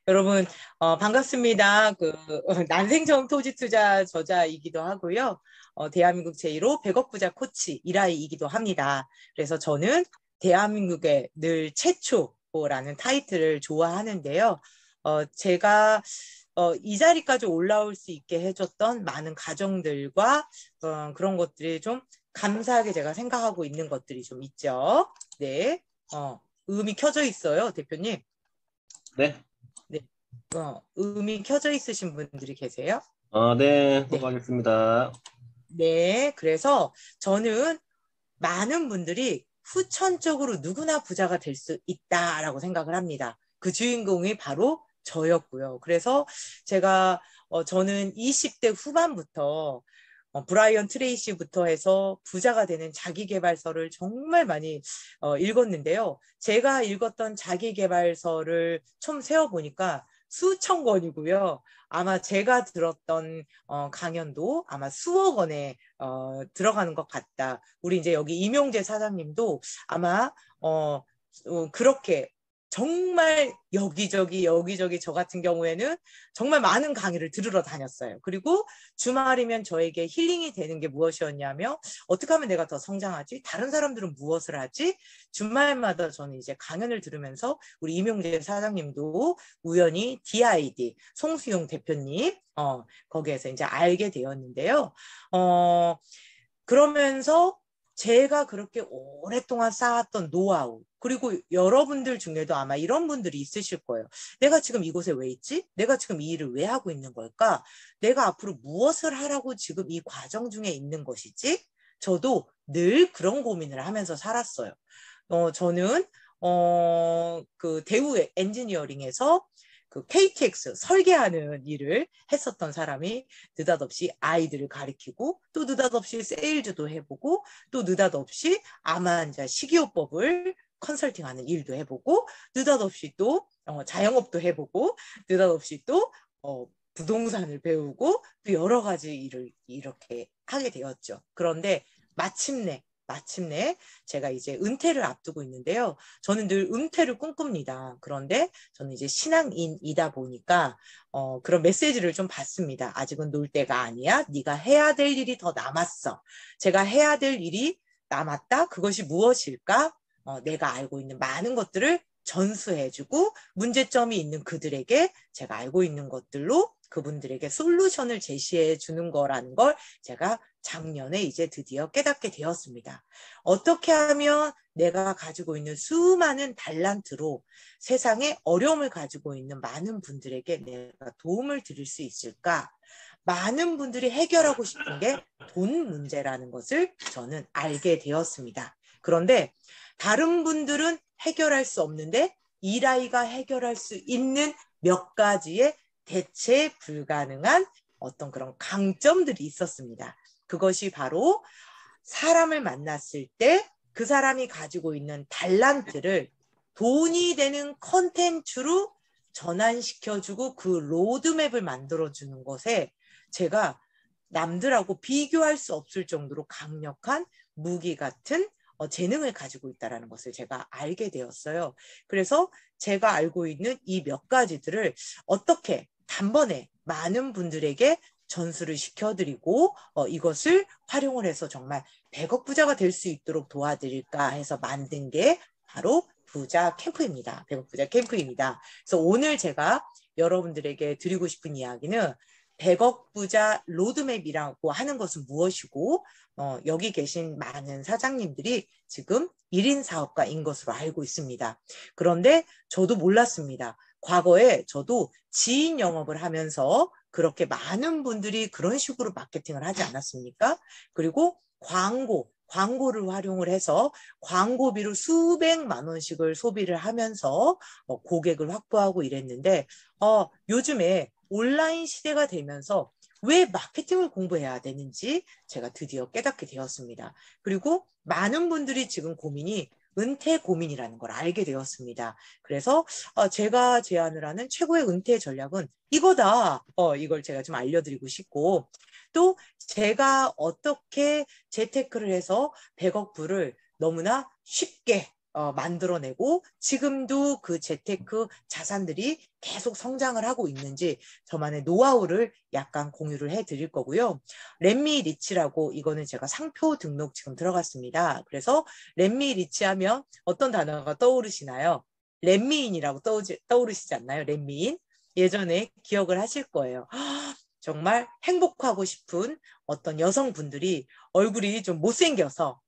여러분, 반갑습니다. 난생처음 토지 투자 저자이기도 하고요. 대한민국 제1호 100억 부자 코치 이라이이기도 합니다. 그래서 저는 대한민국의 늘 최초라는 타이틀을 좋아하는데요. 제가 이 자리까지 올라올 수 있게 해줬던 많은 가정들과 그런 것들이 좀 감사하게 제가 생각하고 있는 것들이 좀 있죠. 네. 음이 켜져 있어요, 대표님. 네. 네. 음이 켜져 있으신 분들이 계세요? 네, 네. 통과하겠습니다. 네. 그래서 저는 많은 분들이 후천적으로 누구나 부자가 될 수 있다라고 생각을 합니다. 그 주인공이 바로 저였고요. 그래서 저는 20대 후반부터 브라이언 트레이시부터 해서 부자가 되는 자기계발서를 정말 많이 읽었는데요. 제가 읽었던 자기계발서를 좀 세어보니까 수천 권이고요. 아마 제가 들었던 강연도 아마 수억 원에 들어가는 것 같다. 우리 이제 여기 임용재 사장님도 아마 그렇게 정말 여기저기 저 같은 경우에는 정말 많은 강의를 들으러 다녔어요. 그리고 주말이면 저에게 힐링이 되는 게 무엇이었냐면 어떻게 하면 내가 더 성장하지? 다른 사람들은 무엇을 하지? 주말마다 저는 이제 강연을 들으면서 우리 임용재 사장님도 우연히 DID 송수용 대표님 거기에서 이제 알게 되었는데요. 그러면서 제가 그렇게 오랫동안 쌓았던 노하우, 그리고 여러분들 중에도 아마 이런 분들이 있으실 거예요. 내가 지금 이곳에 왜 있지? 내가 지금 이 일을 왜 하고 있는 걸까? 내가 앞으로 무엇을 하라고 지금 이 과정 중에 있는 것이지? 저도 늘 그런 고민을 하면서 살았어요. 저는 그 대우 엔지니어링에서 그 KTX 설계하는 일을 했었던 사람이 느닷없이 아이들을 가리키고 또 느닷없이 세일즈도 해보고 또 느닷없이 암환자 식이요법을 컨설팅하는 일도 해보고 느닷없이 또 자영업도 해보고 느닷없이 또 부동산을 배우고 또 여러 가지 일을 이렇게 하게 되었죠. 그런데 마침내 제가 이제 은퇴를 앞두고 있는데요. 저는 늘 은퇴를 꿈꿉니다. 그런데 저는 이제 신앙인이다 보니까 그런 메시지를 좀 받습니다. 아직은 놀 때가 아니야. 네가 해야 될 일이 더 남았어. 제가 해야 될 일이 남았다. 그것이 무엇일까? 내가 알고 있는 많은 것들을 전수해주고 문제점이 있는 그들에게 제가 알고 있는 것들로 그분들에게 솔루션을 제시해 주는 거라는 걸 제가 작년에 이제 드디어 깨닫게 되었습니다. 어떻게 하면 내가 가지고 있는 수많은 달란트로 세상에 어려움을 가지고 있는 많은 분들에게 내가 도움을 드릴 수 있을까? 많은 분들이 해결하고 싶은 게 돈 문제라는 것을 저는 알게 되었습니다. 그런데 다른 분들은 해결할 수 없는데 이라이가 해결할 수 있는 몇 가지의 대체 불가능한 어떤 그런 강점들이 있었습니다. 그것이 바로 사람을 만났을 때 그 사람이 가지고 있는 달란트를 돈이 되는 컨텐츠로 전환시켜주고 그 로드맵을 만들어주는 것에 제가 남들하고 비교할 수 없을 정도로 강력한 무기 같은 재능을 가지고 있다는 것을 제가 알게 되었어요. 그래서 제가 알고 있는 이 몇 가지들을 어떻게 단번에 많은 분들에게 전수를 시켜드리고 이것을 활용을 해서 정말 100억 부자가 될 수 있도록 도와드릴까 해서 만든 게 바로 부자 캠프입니다. 100억 부자 캠프입니다. 그래서 오늘 제가 여러분들에게 드리고 싶은 이야기는 100억 부자 로드맵이라고 하는 것은 무엇이고 여기 계신 많은 사장님들이 지금 1인 사업가인 것으로 알고 있습니다. 그런데 저도 몰랐습니다. 과거에 저도 지인 영업을 하면서 그렇게 많은 분들이 그런 식으로 마케팅을 하지 않았습니까? 그리고 광고를 활용을 해서 광고비로 수백만 원씩을 소비를 하면서 고객을 확보하고 이랬는데 요즘에 온라인 시대가 되면서 왜 마케팅을 공부해야 되는지 제가 드디어 깨닫게 되었습니다. 그리고 많은 분들이 지금 고민이 은퇴 고민이라는 걸 알게 되었습니다. 그래서 제가 제안을 하는 최고의 은퇴 전략은 이거다. 이걸 제가 좀 알려드리고 싶고 또 제가 어떻게 재테크를 해서 100억 불을 너무나 쉽게 만들어내고 지금도 그 재테크 자산들이 계속 성장을 하고 있는지 저만의 노하우를 약간 공유를 해드릴 거고요. 렛미 리치라고 이거는 제가 상표 등록 지금 들어갔습니다. 그래서 렛미 리치 하면 어떤 단어가 떠오르시나요? 렛미인이라고 떠오르시지 않나요? 렛미인? 예전에 기억을 하실 거예요. 정말 행복하고 싶은 어떤 여성분들이 얼굴이 좀 못생겨서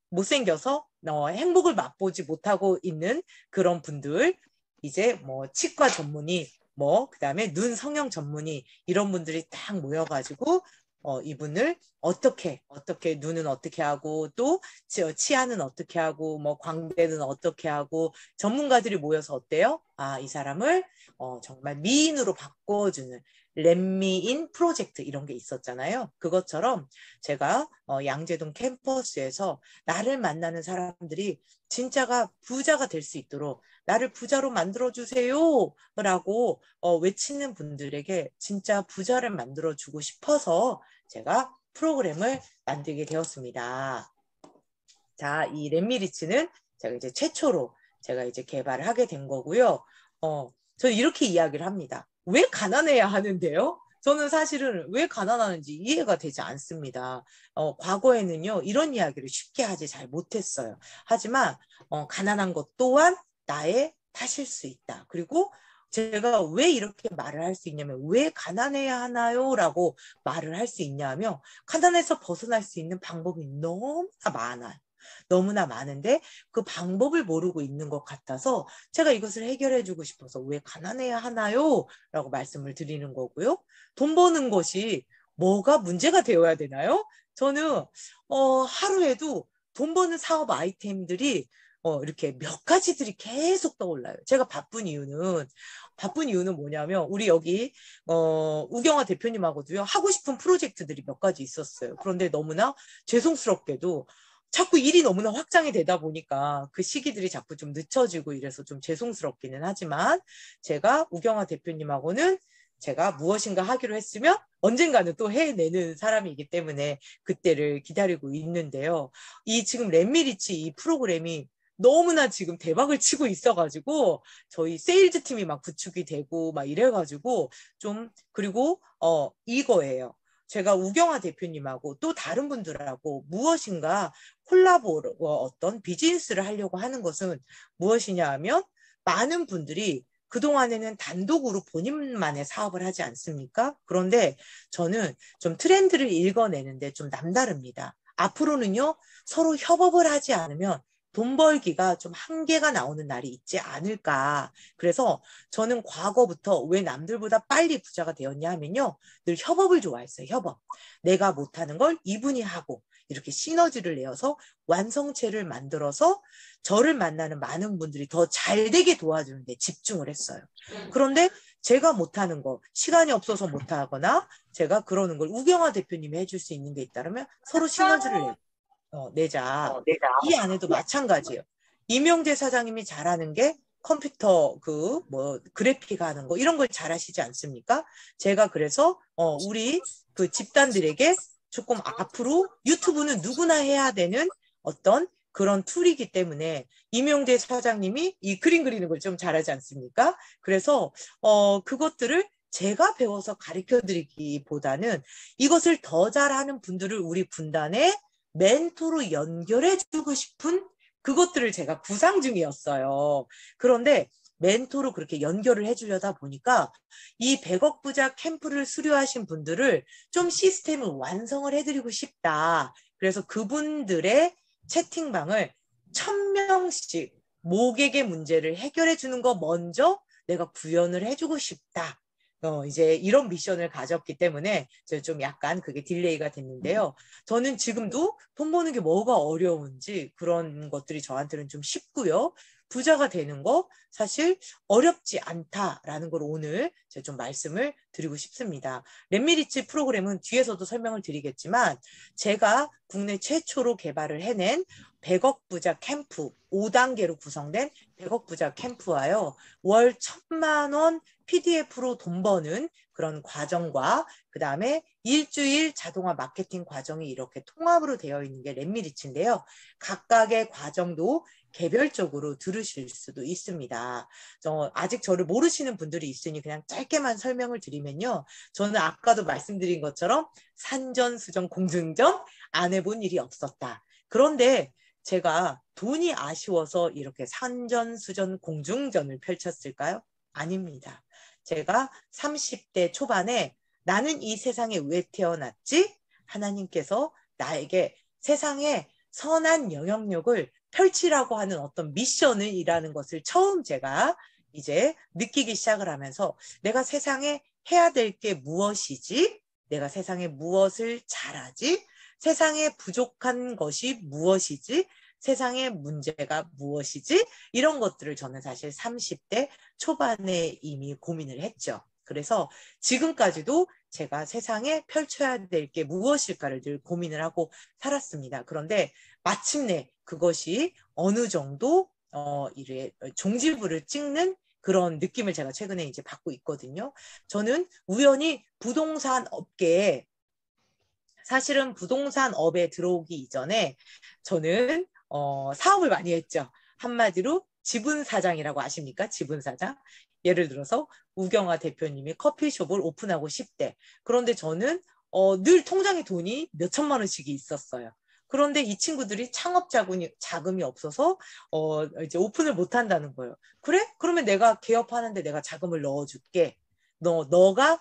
행복을 맛보지 못하고 있는 그런 분들, 이제 뭐 치과 전문의, 뭐 그다음에 눈 성형 전문의 이런 분들이 딱 모여가지고 이분을 어떻게 눈은 어떻게 하고 또 치아는 어떻게 하고 뭐 광대는 어떻게 하고 전문가들이 모여서 어때요? 아, 이 사람을 정말 미인으로 바꿔주는 렛미인 프로젝트 이런 게 있었잖아요. 그것처럼 제가 양재동 캠퍼스에서 나를 만나는 사람들이 진짜가 부자가 될 수 있도록 나를 부자로 만들어주세요 라고 외치는 분들에게 진짜 부자를 만들어주고 싶어서 제가 프로그램을 만들게 되었습니다. 자, 이 렛미리츠는 제가 이제 최초로 제가 이제 개발을 하게 된 거고요. 저는 이렇게 이야기를 합니다. 왜 가난해야 하는데요? 저는 사실은 왜 가난하는지 이해가 되지 않습니다. 과거에는요, 이런 이야기를 쉽게 하지 잘 못했어요. 하지만, 가난한 것 또한 나의 탓일 수 있다. 그리고 제가 왜 이렇게 말을 할 수 있냐면, 왜 가난해야 하나요? 라고 말을 할 수 있냐면, 가난에서 벗어날 수 있는 방법이 너무나 많아요. 너무나 많은데 그 방법을 모르고 있는 것 같아서 제가 이것을 해결해 주고 싶어서 왜 가난해야 하나요? 라고 말씀을 드리는 거고요. 돈 버는 것이 뭐가 문제가 되어야 되나요? 저는 하루에도 돈 버는 사업 아이템들이 이렇게 몇 가지들이 계속 떠올라요. 제가 바쁜 이유는 뭐냐면 우리 여기 우경아 대표님하고도요 하고 싶은 프로젝트들이 몇 가지 있었어요. 그런데 너무나 죄송스럽게도 자꾸 일이 너무나 확장이 되다 보니까 그 시기들이 자꾸 좀 늦춰지고 이래서 좀 죄송스럽기는 하지만 제가 우경아 대표님하고는 제가 무엇인가 하기로 했으면 언젠가는 또 해내는 사람이기 때문에 그때를 기다리고 있는데요. 이 지금 렛미리치 이 프로그램이 너무나 지금 대박을 치고 있어가지고 저희 세일즈 팀이 막 구축이 되고 막 이래가지고 좀 그리고 이거예요. 제가 우경아 대표님하고 또 다른 분들하고 무엇인가 콜라보 어떤 비즈니스를 하려고 하는 것은 무엇이냐 하면 많은 분들이 그동안에는 단독으로 본인만의 사업을 하지 않습니까? 그런데 저는 좀 트렌드를 읽어내는데 좀 남다릅니다. 앞으로는요, 서로 협업을 하지 않으면 돈 벌기가 좀 한계가 나오는 날이 있지 않을까. 그래서 저는 과거부터 왜 남들보다 빨리 부자가 되었냐 하면요. 늘 협업을 좋아했어요. 협업. 내가 못하는 걸 이분이 하고 이렇게 시너지를 내어서 완성체를 만들어서 저를 만나는 많은 분들이 더 잘되게 도와주는 데 집중을 했어요. 그런데 제가 못하는 거, 시간이 없어서 못하거나 제가 그러는 걸 우경아 대표님이 해줄 수 있는 게 있다면 서로 시너지를 내자. 이 안에도 마찬가지예요. 이명재 사장님이 잘하는 게 컴퓨터 그래픽 하는 거 이런 걸 잘하시지 않습니까? 제가 그래서 우리 그 집단들에게 조금 앞으로 유튜브는 누구나 해야 되는 어떤 그런 툴이기 때문에 이명재 사장님이 이 그림 그리는 걸 좀 잘하지 않습니까? 그래서 그것들을 제가 배워서 가르쳐 드리기보다는 이것을 더 잘하는 분들을 우리 분단에 멘토로 연결해주고 싶은 그것들을 제가 구상 중이었어요. 그런데 멘토로 그렇게 연결을 해주려다 보니까 이 100억 부자 캠프를 수료하신 분들을 좀 시스템을 완성을 해드리고 싶다. 그래서 그분들의 채팅방을 1000명씩 모객의 문제를 해결해 주는 거 먼저 내가 구현을 해주고 싶다. 이제 이런 미션을 가졌기 때문에 좀 약간 그게 딜레이가 됐는데요. 저는 지금도 돈 버는 게 뭐가 어려운지 그런 것들이 저한테는 좀 쉽고요. 부자가 되는 거 사실 어렵지 않다라는 걸 오늘 제가 좀 말씀을 드리고 싶습니다. 렛미리치 프로그램은 뒤에서도 설명을 드리겠지만 제가 국내 최초로 개발을 해낸 100억 부자 캠프 5단계로 구성된 100억 부자 캠프와요. 월 1000만 원 PDF로 돈 버는 그런 과정과 그 다음에 일주일 자동화 마케팅 과정이 이렇게 통합으로 되어 있는 게 렛미리치인데요. 각각의 과정도 개별적으로 들으실 수도 있습니다. 아직 저를 모르시는 분들이 있으니 그냥 짧게만 설명을 드리면요. 저는 아까도 말씀드린 것처럼 산전수전 공증전 안 해본 일이 없었다. 그런데 제가 돈이 아쉬워서 이렇게 산전수전 공중전을 펼쳤을까요? 아닙니다. 제가 30대 초반에 나는 이 세상에 왜 태어났지? 하나님께서 나에게 세상에 선한 영향력을 펼치라고 하는 어떤 미션이라는 것을 처음 제가 이제 느끼기 시작을 하면서 내가 세상에 해야 될 게 무엇이지? 내가 세상에 무엇을 잘하지? 세상에 부족한 것이 무엇이지? 세상의 문제가 무엇이지? 이런 것들을 저는 사실 30대 초반에 이미 고민을 했죠. 그래서 지금까지도 제가 세상에 펼쳐야 될 게 무엇일까를 늘 고민을 하고 살았습니다. 그런데 마침내 그것이 어느 정도 이래 종지부를 찍는 그런 느낌을 제가 최근에 이제 받고 있거든요. 저는 우연히 부동산 업계에 사실은 부동산 업에 들어오기 이전에 저는 사업을 많이 했죠. 한마디로 지분사장이라고 아십니까? 지분사장. 예를 들어서 우경아 대표님이 커피숍을 오픈하고 싶대. 그런데 저는 늘 통장에 돈이 몇 천만 원씩이 있었어요. 그런데 이 친구들이 창업 자금이 없어서 이제 오픈을 못 한다는 거예요. 그래? 그러면 내가 개업하는데 내가 자금을 넣어줄게. 너가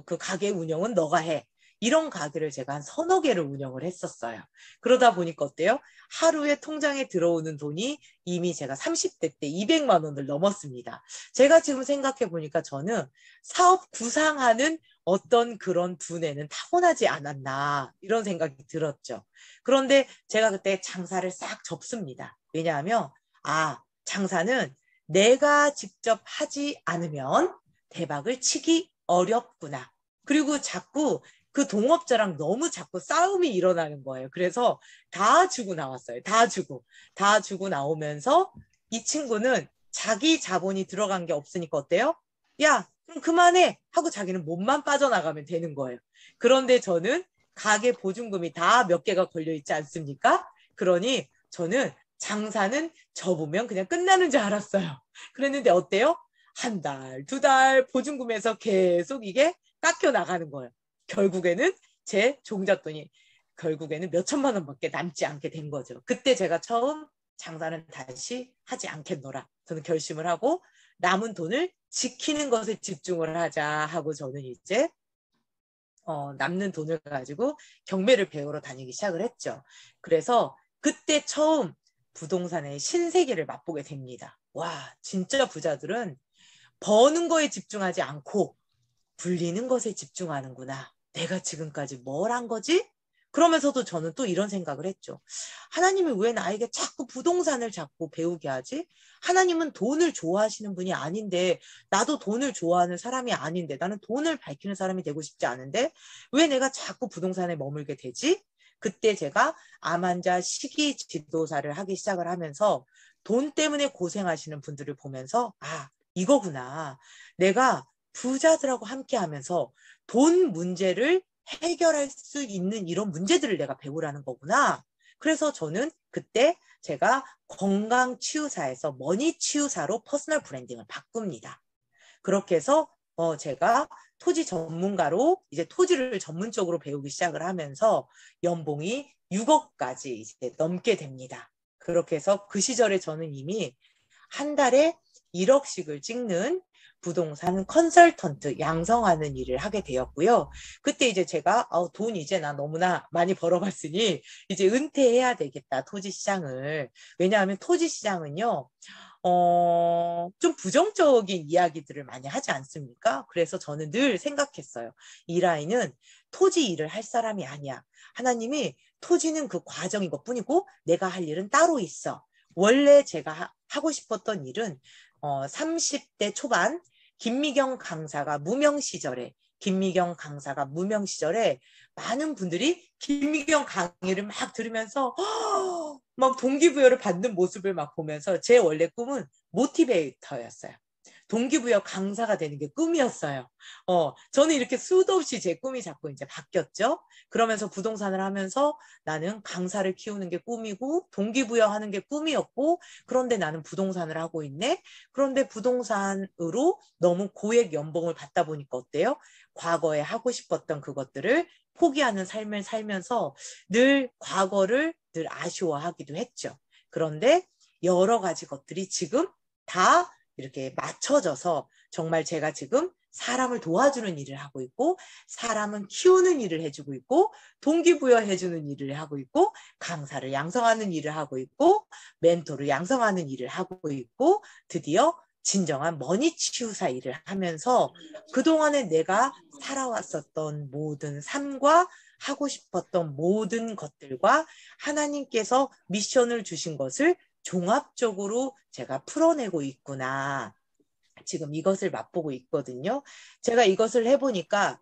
그 가게 운영은 너가 해. 이런 가게를 제가 한 서너 개를 운영을 했었어요. 그러다 보니까 어때요? 하루에 통장에 들어오는 돈이 이미 제가 30대 때 200만 원을 넘었습니다. 제가 지금 생각해 보니까 저는 사업 구상하는 어떤 그런 두뇌는 타고나지 않았나 이런 생각이 들었죠. 그런데 제가 그때 장사를 싹 접습니다. 왜냐하면 장사는 내가 직접 하지 않으면 대박을 치기 어렵구나. 그리고 자꾸 그 동업자랑 너무 자꾸 싸움이 일어나는 거예요. 그래서 다 주고 나왔어요. 다 주고 나오면서 이 친구는 자기 자본이 들어간 게 없으니까 어때요? 야, 그럼 그만해 하고 자기는 몸만 빠져나가면 되는 거예요. 그런데 저는 가게 보증금이 다 몇 개가 걸려있지 않습니까? 그러니 저는 장사는 접으면 그냥 끝나는 줄 알았어요. 그랬는데 어때요? 한 달, 두 달 보증금에서 계속 이게 깎여 나가는 거예요. 결국에는 제 종잣돈이 결국에는 몇 천만 원밖에 남지 않게 된 거죠. 그때 제가 처음 장사는 다시 하지 않겠노라. 저는 결심을 하고 남은 돈을 지키는 것에 집중을 하자 하고 저는 이제 남는 돈을 가지고 경매를 배우러 다니기 시작을 했죠. 그래서 그때 처음 부동산의 신세계를 맛보게 됩니다. 와, 진짜 부자들은 버는 거에 집중하지 않고 불리는 것에 집중하는구나. 내가 지금까지 뭘 한 거지? 그러면서도 저는 또 이런 생각을 했죠. 하나님이 왜 나에게 자꾸 부동산을 자꾸 배우게 하지? 하나님은 돈을 좋아하시는 분이 아닌데 나도 돈을 좋아하는 사람이 아닌데 나는 돈을 밝히는 사람이 되고 싶지 않은데 왜 내가 자꾸 부동산에 머물게 되지? 그때 제가 암 환자 시기 지도사를 하기 시작을 하면서 돈 때문에 고생하시는 분들을 보면서 이거구나. 내가 부자들하고 함께 하면서 돈 문제를 해결할 수 있는 이런 문제들을 내가 배우라는 거구나. 그래서 저는 그때 제가 건강치유사에서 머니치유사로 퍼스널 브랜딩을 바꿉니다. 그렇게 해서 제가 토지 전문가로 이제 토지를 전문적으로 배우기 시작을 하면서 연봉이 6억까지 이제 넘게 됩니다. 그렇게 해서 그 시절에 저는 이미 한 달에 1억씩을 찍는 부동산 컨설턴트 양성하는 일을 하게 되었고요. 그때 이제 제가 돈 이제 나 너무나 많이 벌어봤으니 이제 은퇴해야 되겠다, 토지 시장을. 왜냐하면 토지 시장은요. 좀 부정적인 이야기들을 많이 하지 않습니까? 그래서 저는 늘 생각했어요. 이 라인은 토지 일을 할 사람이 아니야. 하나님이 토지는 그 과정인 것 뿐이고 내가 할 일은 따로 있어. 원래 제가 하고 싶었던 일은 30대 초반 김미경 강사가 무명 시절에 많은 분들이 김미경 강의를 막 들으면서 막 동기부여를 받는 모습을 막 보면서 제 원래 꿈은 모티베이터였어요. 동기부여 강사가 되는 게 꿈이었어요. 저는 이렇게 수도 없이 제 꿈이 자꾸 이제 바뀌었죠. 그러면서 부동산을 하면서 나는 강사를 키우는 게 꿈이고 동기부여하는 게 꿈이었고, 그런데 나는 부동산을 하고 있네. 그런데 부동산으로 너무 고액 연봉을 받다 보니까 어때요? 과거에 하고 싶었던 그것들을 포기하는 삶을 살면서 늘 과거를 늘 아쉬워하기도 했죠. 그런데 여러 가지 것들이 지금 다 이렇게 맞춰져서 정말 제가 지금 사람을 도와주는 일을 하고 있고, 사람은 키우는 일을 해주고 있고, 동기부여해주는 일을 하고 있고, 강사를 양성하는 일을 하고 있고, 멘토를 양성하는 일을 하고 있고, 드디어 진정한 머니 치유사 일을 하면서 그동안에 내가 살아왔었던 모든 삶과 하고 싶었던 모든 것들과 하나님께서 미션을 주신 것을 종합적으로 제가 풀어내고 있구나. 지금 이것을 맛보고 있거든요. 제가 이것을 해보니까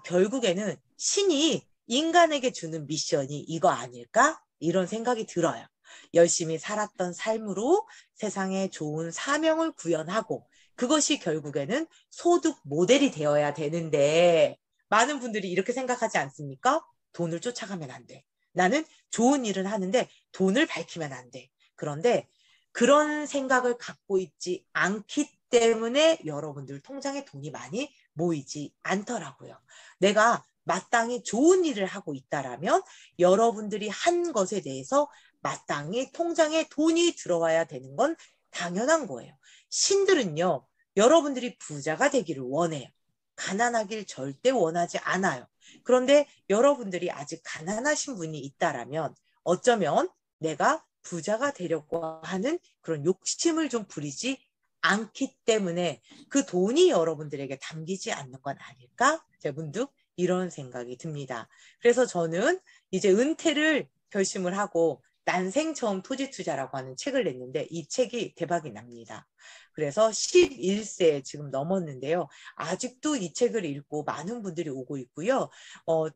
결국에는 신이 인간에게 주는 미션이 이거 아닐까? 이런 생각이 들어요. 열심히 살았던 삶으로 세상에 좋은 사명을 구현하고, 그것이 결국에는 소득 모델이 되어야 되는데, 많은 분들이 이렇게 생각하지 않습니까? 돈을 쫓아가면 안 돼. 나는 좋은 일을 하는데 돈을 밝히면 안 돼. 그런데 그런 생각을 갖고 있지 않기 때문에 여러분들 통장에 돈이 많이 모이지 않더라고요. 내가 마땅히 좋은 일을 하고 있다라면 여러분들이 한 것에 대해서 마땅히 통장에 돈이 들어와야 되는 건 당연한 거예요. 신들은요, 여러분들이 부자가 되기를 원해요. 가난하길 절대 원하지 않아요. 그런데 여러분들이 아직 가난하신 분이 있다라면 어쩌면 내가 부자가 되려고 하는 그런 욕심을 좀 부리지 않기 때문에 그 돈이 여러분들에게 담기지 않는 건 아닐까? 제가 문득 이런 생각이 듭니다. 그래서 저는 이제 은퇴를 결심을 하고 난생 처음 토지 투자라고 하는 책을 냈는데 이 책이 대박이 납니다. 그래서 11세 지금 넘었는데요. 아직도 이 책을 읽고 많은 분들이 오고 있고요.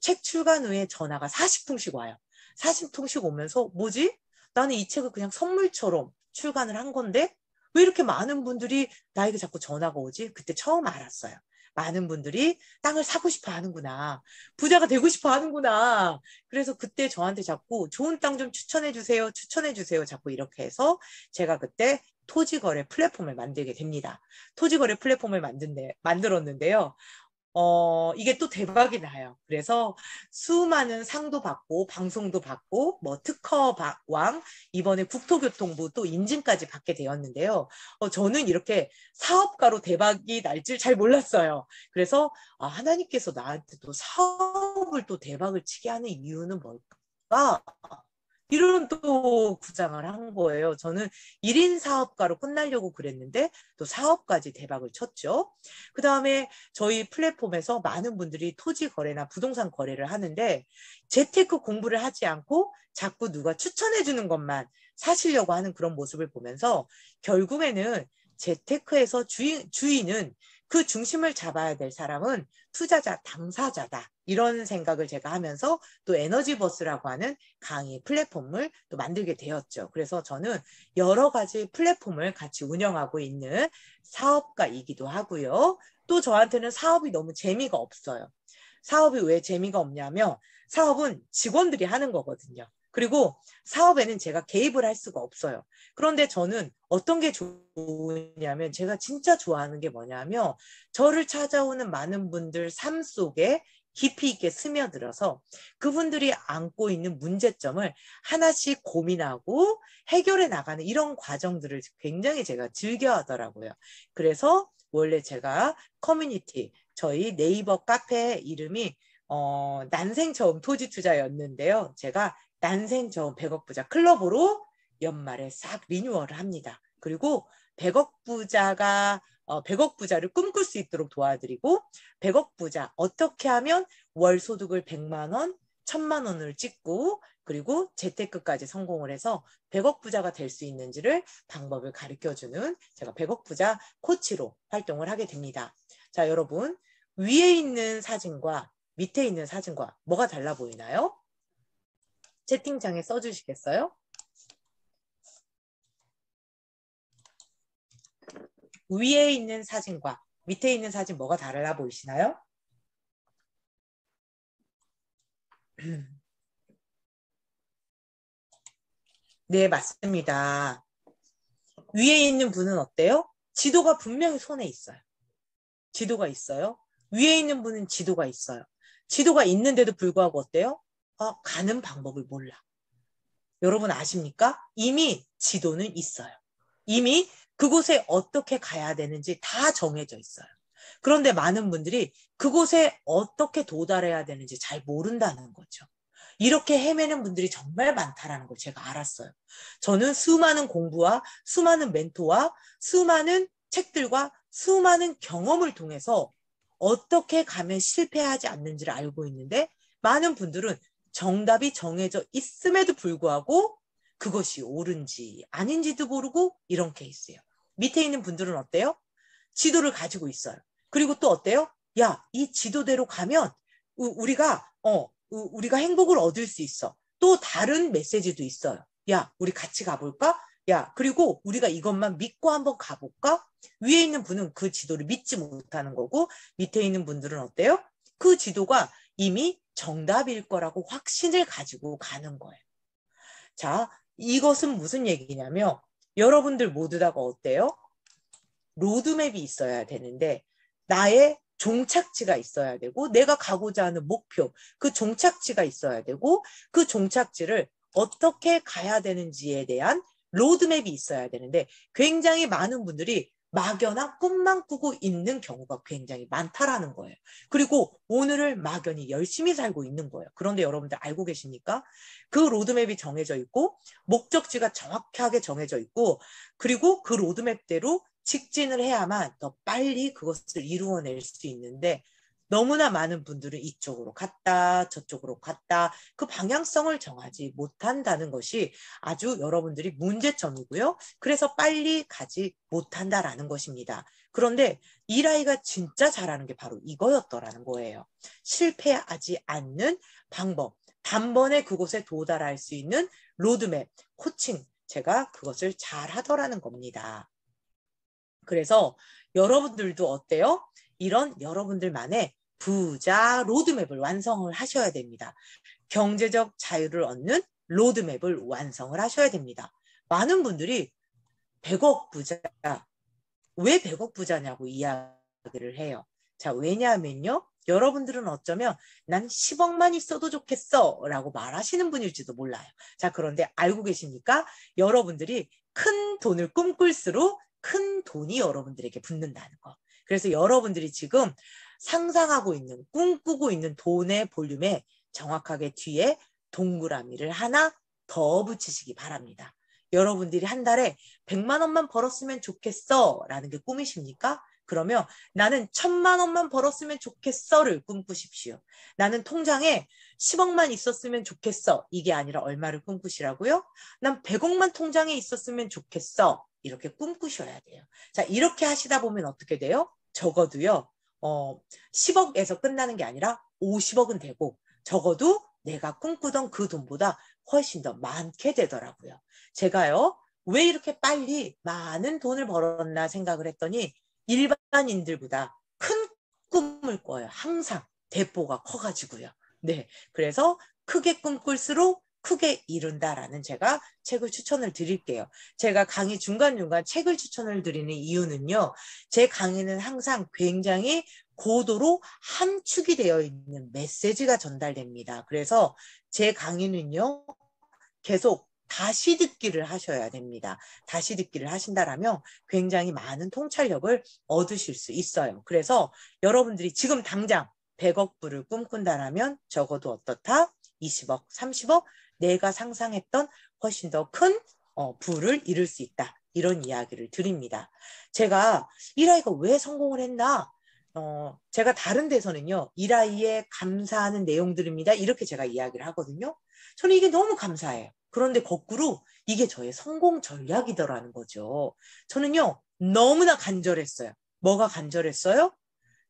책 출간 후에 전화가 40통씩 와요. 40통씩 오면서 뭐지? 나는 이 책을 그냥 선물처럼 출간을 한 건데 왜 이렇게 많은 분들이 나에게 자꾸 전화가 오지? 그때 처음 알았어요. 많은 분들이 땅을 사고 싶어 하는구나. 부자가 되고 싶어 하는구나. 그래서 그때 저한테 자꾸 좋은 땅 좀 추천해 주세요. 추천해 주세요. 자꾸 이렇게 해서 제가 그때 토지거래 플랫폼을 만들게 됩니다. 토지거래 플랫폼을 만들었는데요. 이게 또 대박이 나요. 그래서 수많은 상도 받고 방송도 받고 뭐 특허왕, 이번에 국토교통부 또 인증까지 받게 되었는데요. 저는 이렇게 사업가로 대박이 날 줄 잘 몰랐어요. 그래서 하나님께서 나한테 또 사업을 또 대박을 치게 하는 이유는 뭘까? 이런 또 구상을 한 거예요. 저는 1인 사업가로 끝나려고 그랬는데 또 사업까지 대박을 쳤죠. 그 다음에 저희 플랫폼에서 많은 분들이 토지 거래나 부동산 거래를 하는데 재테크 공부를 하지 않고 자꾸 누가 추천해 주는 것만 사시려고 하는 그런 모습을 보면서 결국에는 재테크에서 주인은 그 중심을 잡아야 될 사람은 투자자, 당사자다. 이런 생각을 제가 하면서 또 에너지버스라고 하는 강의 플랫폼을 또 만들게 되었죠. 그래서 저는 여러 가지 플랫폼을 같이 운영하고 있는 사업가이기도 하고요. 또 저한테는 사업이 너무 재미가 없어요. 사업이 왜 재미가 없냐면 사업은 직원들이 하는 거거든요. 그리고 사업에는 제가 개입을 할 수가 없어요. 그런데 저는 어떤 게 좋으냐면 제가 진짜 좋아하는 게 뭐냐면 저를 찾아오는 많은 분들 삶 속에 깊이 있게 스며들어서 그분들이 안고 있는 문제점을 하나씩 고민하고 해결해 나가는 이런 과정들을 굉장히 제가 즐겨 하더라고요. 그래서 원래 제가 커뮤니티, 저희 네이버 카페 이름이 난생 처음 토지 투자였는데요. 제가 난생 처음 100억 부자 클럽으로 연말에 싹 리뉴얼을 합니다. 그리고 100억 부자가 100억 부자를 꿈꿀 수 있도록 도와드리고 100억 부자 어떻게 하면 월 소득을 100만 원, 1000만 원을 찍고 그리고 재테크까지 성공을 해서 100억 부자가 될 수 있는지를 방법을 가르쳐주는 제가 100억 부자 코치로 활동을 하게 됩니다. 자, 여러분 위에 있는 사진과 밑에 있는 사진과 뭐가 달라 보이나요? 채팅창에 써주시겠어요? 위에 있는 사진과 밑에 있는 사진 뭐가 달라 보이시나요? 네, 맞습니다. 위에 있는 분은 어때요? 지도가 분명히 손에 있어요. 지도가 있어요. 위에 있는 분은 지도가 있어요. 지도가 있는데도 불구하고 어때요? 가는 방법을 몰라. 여러분 아십니까? 이미 지도는 있어요. 이미 그곳에 어떻게 가야 되는지 다 정해져 있어요. 그런데 많은 분들이 그곳에 어떻게 도달해야 되는지 잘 모른다는 거죠. 이렇게 헤매는 분들이 정말 많다라는 걸 제가 알았어요. 저는 수많은 공부와 수많은 멘토와 수많은 책들과 수많은 경험을 통해서 어떻게 가면 실패하지 않는지를 알고 있는데 많은 분들은 정답이 정해져 있음에도 불구하고 그것이 옳은지 아닌지도 모르고 이런 케이스예요. 밑에 있는 분들은 어때요? 지도를 가지고 있어요. 그리고 또 어때요? 야, 이 지도대로 가면 우리가 행복을 얻을 수 있어. 또 다른 메시지도 있어요. 야, 우리 같이 가볼까? 야, 그리고 우리가 이것만 믿고 한번 가볼까? 위에 있는 분은 그 지도를 믿지 못하는 거고 밑에 있는 분들은 어때요? 그 지도가 이미 정답일 거라고 확신을 가지고 가는 거예요. 자, 이것은 무슨 얘기냐면 여러분들 모두 다가 어때요? 로드맵이 있어야 되는데 나의 종착지가 있어야 되고 내가 가고자 하는 목표, 그 종착지가 있어야 되고 그 종착지를 어떻게 가야 되는지에 대한 로드맵이 있어야 되는데 굉장히 많은 분들이 막연한 꿈만 꾸고 있는 경우가 굉장히 많다라는 거예요. 그리고 오늘을 막연히 열심히 살고 있는 거예요. 그런데 여러분들 알고 계십니까? 그 로드맵이 정해져 있고 목적지가 정확하게 정해져 있고 그리고 그 로드맵대로 직진을 해야만 더 빨리 그것을 이루어낼 수 있는데 너무나 많은 분들은 이쪽으로 갔다 저쪽으로 갔다 그 방향성을 정하지 못한다는 것이 아주 여러분들이 문제점이고요. 그래서 빨리 가지 못한다라는 것입니다. 그런데 이라이가 진짜 잘하는 게 바로 이거였더라는 거예요. 실패하지 않는 방법, 단번에 그곳에 도달할 수 있는 로드맵, 코칭, 제가 그것을 잘 하더라는 겁니다. 그래서 여러분들도 어때요? 이런 여러분들만의 부자 로드맵을 완성을 하셔야 됩니다. 경제적 자유를 얻는 로드맵을 완성을 하셔야 됩니다. 많은 분들이 100억 부자, 왜 100억 부자냐고 이야기를 해요. 자, 왜냐하면요. 여러분들은 어쩌면 난 10억만 있어도 좋겠어 라고 말하시는 분일지도 몰라요. 자, 그런데 알고 계십니까? 여러분들이 큰 돈을 꿈꿀수록 큰 돈이 여러분들에게 붙는다는 거. 그래서 여러분들이 지금 상상하고 있는, 꿈꾸고 있는 돈의 볼륨에 정확하게 뒤에 동그라미를 하나 더 붙이시기 바랍니다. 여러분들이 한 달에 100만 원만 벌었으면 좋겠어 라는 게 꿈이십니까? 그러면 나는 1000만 원만 벌었으면 좋겠어를 꿈꾸십시오. 나는 통장에 10억만 있었으면 좋겠어. 이게 아니라 얼마를 꿈꾸시라고요? 난 100억만 통장에 있었으면 좋겠어. 이렇게 꿈꾸셔야 돼요. 자, 이렇게 하시다 보면 어떻게 돼요? 적어도요. 10억에서 끝나는 게 아니라 50억은 되고 적어도 내가 꿈꾸던 그 돈보다 훨씬 더 많게 되더라고요. 제가요. 왜 이렇게 빨리 많은 돈을 벌었나 생각을 했더니 일반인들보다 큰 꿈을 꿔요. 항상 대포가 커가지고요. 네, 그래서 크게 꿈꿀수록 크게 이룬다라는 제가 책을 추천을 드릴게요. 제가 강의 중간중간 책을 추천을 드리는 이유는요. 제 강의는 항상 굉장히 고도로 함축이 되어 있는 메시지가 전달됩니다. 그래서 제 강의는요. 계속 다시 듣기를 하셔야 됩니다. 다시 듣기를 하신다라면 굉장히 많은 통찰력을 얻으실 수 있어요. 그래서 여러분들이 지금 당장 100억 불을 꿈꾼다라면 적어도 어떻다? 20억, 30억 내가 상상했던 훨씬 더 큰 부를 이룰 수 있다. 이런 이야기를 드립니다. 제가 이 아이가 왜 성공을 했나? 제가 다른 데서는요. 이 아이에 감사하는 내용들입니다. 이렇게 제가 이야기를 하거든요. 저는 이게 너무 감사해요. 그런데 거꾸로 이게 저의 성공 전략이더라는 거죠. 저는요. 너무나 간절했어요. 뭐가 간절했어요?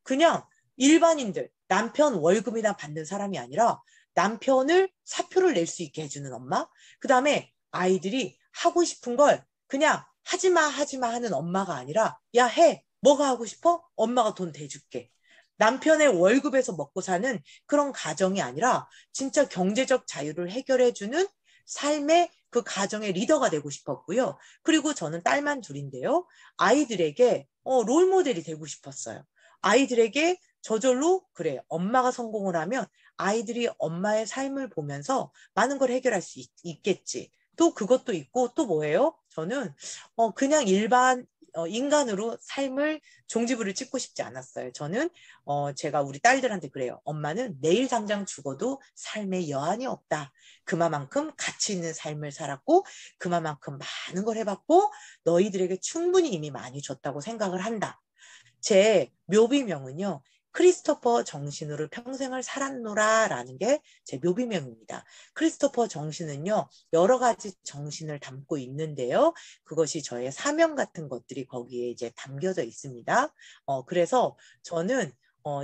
그냥 일반인들, 남편 월급이나 받는 사람이 아니라 남편을 사표를 낼 수 있게 해주는 엄마, 그 다음에 아이들이 하고 싶은 걸 그냥 하지마 하지마 하는 엄마가 아니라 야 해. 뭐가 하고 싶어? 엄마가 돈 대줄게. 남편의 월급에서 먹고 사는 그런 가정이 아니라 진짜 경제적 자유를 해결해주는 삶의 그 가정의 리더가 되고 싶었고요. 그리고 저는 딸만 둘인데요. 아이들에게 롤모델이 되고 싶었어요. 아이들에게 저절로 그래 엄마가 성공을 하면 아이들이 엄마의 삶을 보면서 많은 걸 해결할 수 있겠지. 또 그것도 있고 또 뭐예요? 저는 그냥 일반 인간으로 삶을 종지부를 찍고 싶지 않았어요. 저는 제가 우리 딸들한테 그래요. 엄마는 내일 당장 죽어도 삶에 여한이 없다. 그만큼 가치 있는 삶을 살았고 그만큼 많은 걸 해봤고 너희들에게 충분히 이미 많이 줬다고 생각을 한다. 제 묘비명은요. 크리스토퍼 정신으로 평생을 살았노라 라는 게 제 묘비명입니다. 크리스토퍼 정신은요. 여러 가지 정신을 담고 있는데요. 그것이 저의 사명 같은 것들이 거기에 이제 담겨져 있습니다. 그래서 저는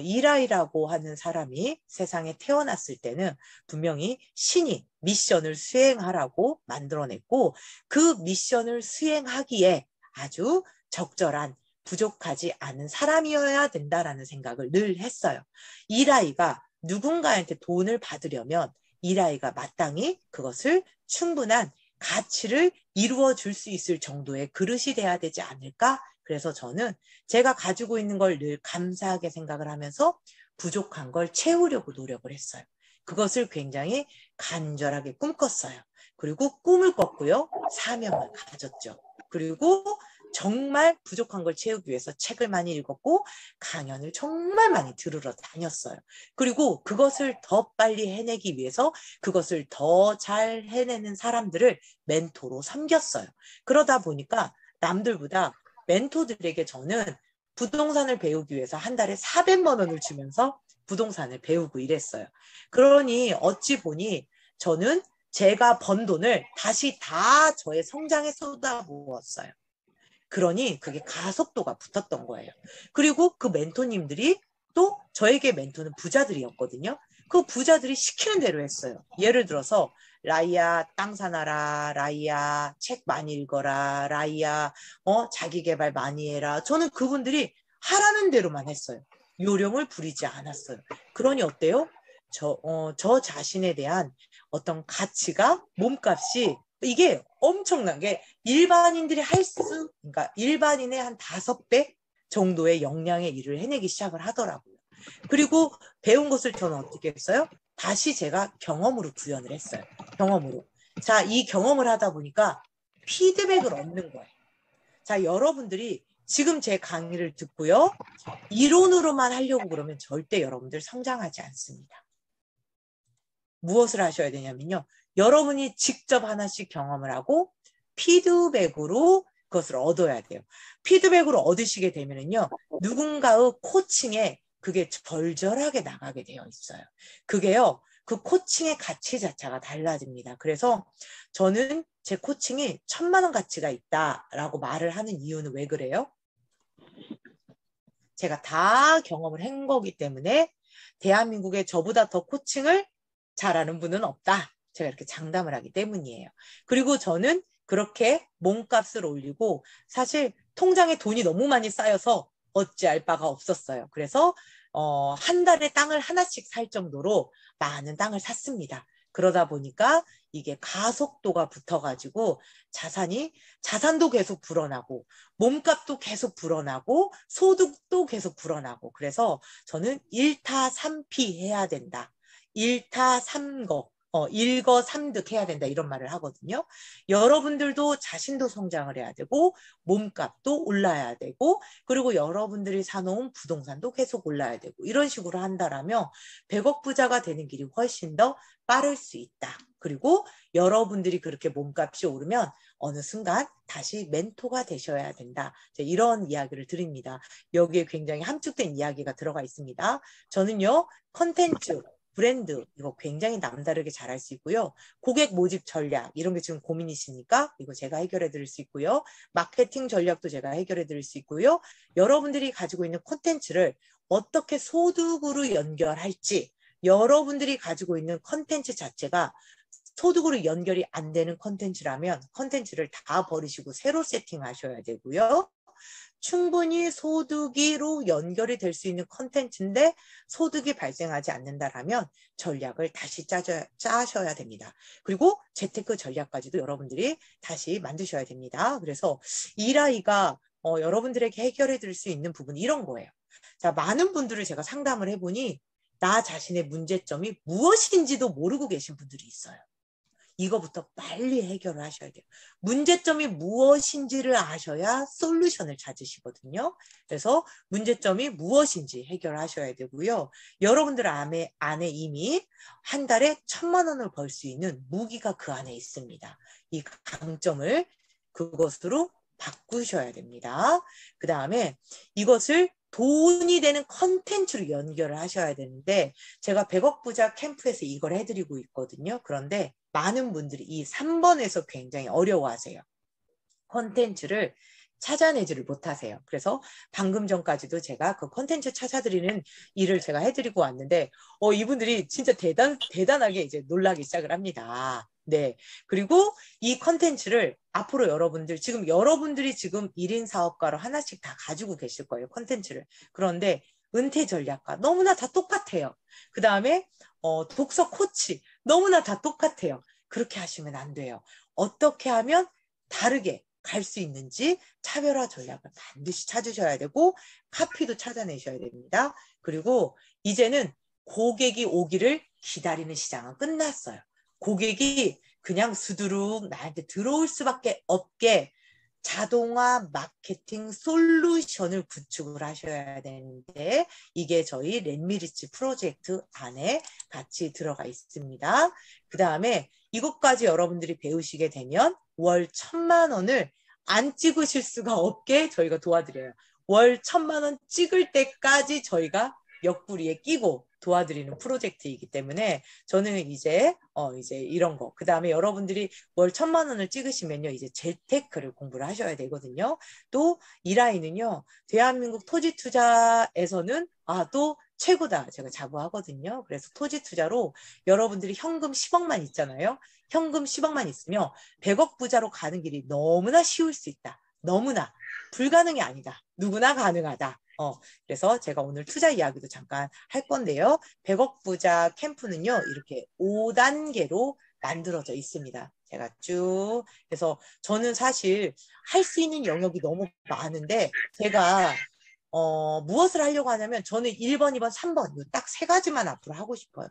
이라이라고 하는 사람이 세상에 태어났을 때는 분명히 신이 미션을 수행하라고 만들어냈고 그 미션을 수행하기에 아주 적절한 부족하지 않은 사람이어야 된다라는 생각을 늘 했어요. 이라이가 누군가한테 돈을 받으려면 이라이가 마땅히 그것을 충분한 가치를 이루어 줄 수 있을 정도의 그릇이 돼야 되지 않을까? 그래서 저는 제가 가지고 있는 걸 늘 감사하게 생각을 하면서 부족한 걸 채우려고 노력을 했어요. 그것을 굉장히 간절하게 꿈꿨어요. 그리고 꿈을 꿨고요. 사명을 가졌죠. 그리고 정말 부족한 걸 채우기 위해서 책을 많이 읽었고 강연을 정말 많이 들으러 다녔어요. 그리고 그것을 더 빨리 해내기 위해서 그것을 더 잘 해내는 사람들을 멘토로 섬겼어요. 그러다 보니까 남들보다 멘토들에게 저는 부동산을 배우기 위해서 한 달에 400만 원을 주면서 부동산을 배우고 이랬어요. 그러니 어찌 보니 저는 제가 번 돈을 다시 다 저의 성장에 쏟아부었어요. 그러니 그게 가속도가 붙었던 거예요. 그리고 그 멘토님들이 또 저에게 멘토는 부자들이었거든요. 그 부자들이 시키는 대로 했어요. 예를 들어서 라이야 땅 사놔라, 라이야 책 많이 읽어라, 라이야 자기 개발 많이 해라. 저는 그분들이 하라는 대로만 했어요. 요령을 부리지 않았어요. 그러니 어때요? 저 자신에 대한 어떤 가치가 몸값이 이게 엄청난 게 일반인들이 그러니까 일반인의 한 5배 정도의 역량의 일을 해내기 시작을 하더라고요. 그리고 배운 것을 저는 어떻게 했어요? 다시 제가 경험으로 구현을 했어요. 경험으로. 자, 이 경험을 하다 보니까 피드백을 얻는 거예요. 자, 여러분들이 지금 제 강의를 듣고요. 이론으로만 하려고 그러면 절대 여러분들 성장하지 않습니다. 무엇을 하셔야 되냐면요. 여러분이 직접 하나씩 경험을 하고 피드백으로 그것을 얻어야 돼요. 피드백으로 얻으시게 되면은요. 누군가의 코칭에 그게 절절하게 나가게 되어 있어요. 그게요. 그 코칭의 가치 자체가 달라집니다. 그래서 저는 제 코칭이 1,000만 원 가치가 있다라고 말을 하는 이유는 왜 그래요? 제가 다 경험을 한 거기 때문에 대한민국에 저보다 더 코칭을 잘하는 분은 없다. 제가 이렇게 장담을 하기 때문이에요. 그리고 저는 그렇게 몸값을 올리고 사실 통장에 돈이 너무 많이 쌓여서 어찌할 바가 없었어요. 그래서 한 달에 땅을 하나씩 살 정도로 많은 땅을 샀습니다. 그러다 보니까 이게 가속도가 붙어가지고 자산도 계속 불어나고 몸값도 계속 불어나고 소득도 계속 불어나고 그래서 저는 1타 3피 해야 된다. 1타 3거, 1거3득 해야 된다 이런 말을 하거든요. 여러분들도 자신도 성장을 해야 되고 몸값도 올라야 되고 그리고 여러분들이 사놓은 부동산도 계속 올라야 되고 이런 식으로 한다라면 100억 부자가 되는 길이 훨씬 더 빠를 수 있다. 그리고 여러분들이 그렇게 몸값이 오르면 어느 순간 다시 멘토가 되셔야 된다. 이런 이야기를 드립니다. 여기에 굉장히 함축된 이야기가 들어가 있습니다. 저는요. 컨텐츠, 브랜드 이거 굉장히 남다르게 잘할 수 있고요. 고객 모집 전략 이런 게 지금 고민이시니까 이거 제가 해결해 드릴 수 있고요. 마케팅 전략도 제가 해결해 드릴 수 있고요. 여러분들이 가지고 있는 콘텐츠를 어떻게 소득으로 연결할지 여러분들이 가지고 있는 콘텐츠 자체가 소득으로 연결이 안 되는 컨텐츠라면 컨텐츠를 다 버리시고 새로 세팅하셔야 되고요. 충분히 소득으로 연결이 될 수 있는 컨텐츠인데 소득이 발생하지 않는다라면 전략을 다시 짜셔야 됩니다. 그리고 재테크 전략까지도 여러분들이 다시 만드셔야 됩니다. 그래서 이라이가 여러분들에게 해결해 드릴 수 있는 부분이 이런 거예요. 자, 많은 분들을 제가 상담을 해보니 나 자신의 문제점이 무엇인지도 모르고 계신 분들이 있어요. 이거부터 빨리 해결을 하셔야 돼요. 문제점이 무엇인지를 아셔야 솔루션을 찾으시거든요. 그래서 문제점이 무엇인지 해결하셔야 되고요. 여러분들 안에 이미 한 달에 1,000만 원을 벌 수 있는 무기가 그 안에 있습니다. 이 강점을 그것으로 바꾸셔야 됩니다. 그 다음에 이것을 돈이 되는 컨텐츠로 연결을 하셔야 되는데 제가 100억 부자 캠프에서 이걸 해드리고 있거든요. 그런데 많은 분들이 이 3번에서 굉장히 어려워하세요. 컨텐츠를 찾아내지를 못하세요. 그래서 방금 전까지도 제가 그 컨텐츠 찾아드리는 일을 제가 해드리고 왔는데 이분들이 진짜 대단하게 이제 놀라기 시작을 합니다. 네. 그리고 이 컨텐츠를 앞으로 여러분들이 지금 1인 사업가로 하나씩 다 가지고 계실 거예요. 컨텐츠를. 그런데 은퇴 전략과 너무나 다 똑같아요. 그 다음에 독서 코치 너무나 다 똑같아요. 그렇게 하시면 안 돼요. 어떻게 하면 다르게 갈 수 있는지 차별화 전략을 반드시 찾으셔야 되고 카피도 찾아내셔야 됩니다. 그리고 이제는 고객이 오기를 기다리는 시장은 끝났어요. 고객이 그냥 수두룩 나한테 들어올 수밖에 없게 자동화 마케팅 솔루션을 구축을 하셔야 되는데 이게 저희 렛미리치 프로젝트 안에 같이 들어가 있습니다. 그 다음에 이것까지 여러분들이 배우시게 되면 월 1,000만 원을 안 찍으실 수가 없게 저희가 도와드려요. 월 1,000만 원 찍을 때까지 저희가 옆구리에 끼고 도와드리는 프로젝트이기 때문에 저는 이제 이런 거. 그 다음에 여러분들이 월 1,000만 원을 찍으시면요. 이제 재테크를 공부를 하셔야 되거든요. 또 이라인은요. 대한민국 토지 투자에서는 또 최고다. 제가 자부하거든요. 그래서 토지 투자로 여러분들이 현금 10억만 있잖아요. 현금 10억만 있으면 100억 부자로 가는 길이 너무나 쉬울 수 있다. 너무나 불가능이 아니다. 누구나 가능하다. 그래서 제가 오늘 투자 이야기도 잠깐 할 건데요. 100억 부자 캠프는요. 이렇게 5단계로 만들어져 있습니다. 제가 쭉 그래서 저는 사실 할 수 있는 영역이 너무 많은데 제가 무엇을 하려고 하냐면 저는 1번, 2번, 3번 딱 세 가지만 앞으로 하고 싶어요.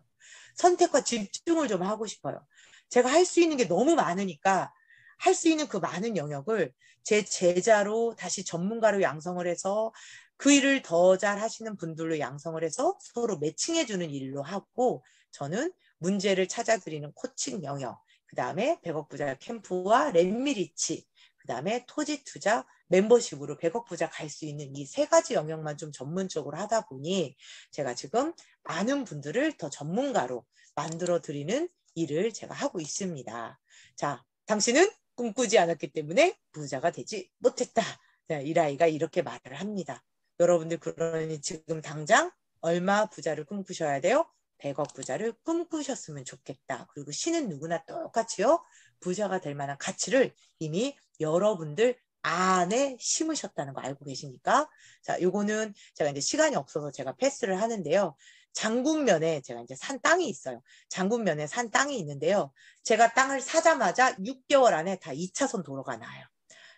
선택과 집중을 좀 하고 싶어요. 제가 할 수 있는 게 너무 많으니까 할 수 있는 그 많은 영역을 제 제자로 다시 전문가로 양성을 해서 그 일을 더 잘 하시는 분들로 양성을 해서 서로 매칭해주는 일로 하고 저는 문제를 찾아드리는 코칭 영역, 그 다음에 100억 부자 캠프와 렛미리치, 그 다음에 토지 투자 멤버십으로 100억 부자 갈 수 있는 이 세 가지 영역만 좀 전문적으로 하다 보니 제가 지금 많은 분들을 더 전문가로 만들어 드리는 일을 제가 하고 있습니다. 자, 당신은 꿈꾸지 않았기 때문에 부자가 되지 못했다. 자, 이라이가 이렇게 말을 합니다. 여러분들 그러니 지금 당장 얼마 부자를 꿈꾸셔야 돼요? 100억 부자를 꿈꾸셨으면 좋겠다. 그리고 신은 누구나 똑같이요. 부자가 될 만한 가치를 이미 여러분들 안에 심으셨다는 거 알고 계십니까? 자, 요거는 제가 이제 시간이 없어서 제가 패스를 하는데요. 장군면에 제가 이제 산 땅이 있어요. 장군면에 산 땅이 있는데요. 제가 땅을 사자마자 6개월 안에 다 2차선 도로가 나요.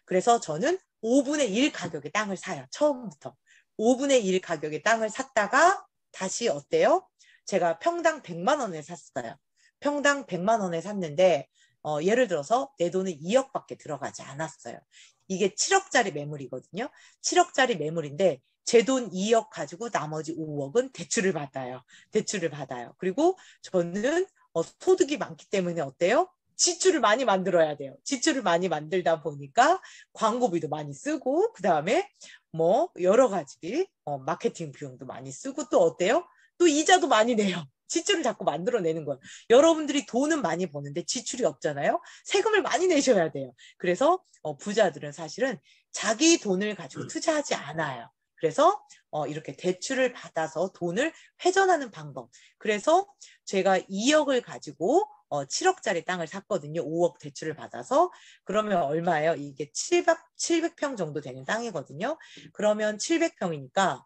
그래서 저는 5분의 1 가격에 땅을 사요. 처음부터. 5분의 1 가격에 땅을 샀다가 다시 어때요? 제가 평당 100만 원에 샀어요. 평당 100만 원에 샀는데 예를 들어서 내 돈은 2억밖에 들어가지 않았어요. 이게 7억짜리 매물이거든요. 7억짜리 매물인데 제 돈 2억 가지고 나머지 5억은 대출을 받아요. 대출을 받아요. 그리고 저는 소득이 많기 때문에 어때요? 지출을 많이 만들어야 돼요. 지출을 많이 만들다 보니까 광고비도 많이 쓰고 그 다음에 뭐 여러 가지 마케팅 비용도 많이 쓰고 또 어때요? 또 이자도 많이 내요. 지출을 자꾸 만들어내는 거예요. 여러분들이 돈은 많이 버는데 지출이 없잖아요. 세금을 많이 내셔야 돼요. 그래서 부자들은 사실은 자기 돈을 가지고 투자하지 않아요. 그래서 이렇게 대출을 받아서 돈을 회전하는 방법. 그래서 제가 2억을 가지고 7억짜리 땅을 샀거든요. 5억 대출을 받아서. 그러면 얼마예요? 이게 700평 정도 되는 땅이거든요. 그러면 700평이니까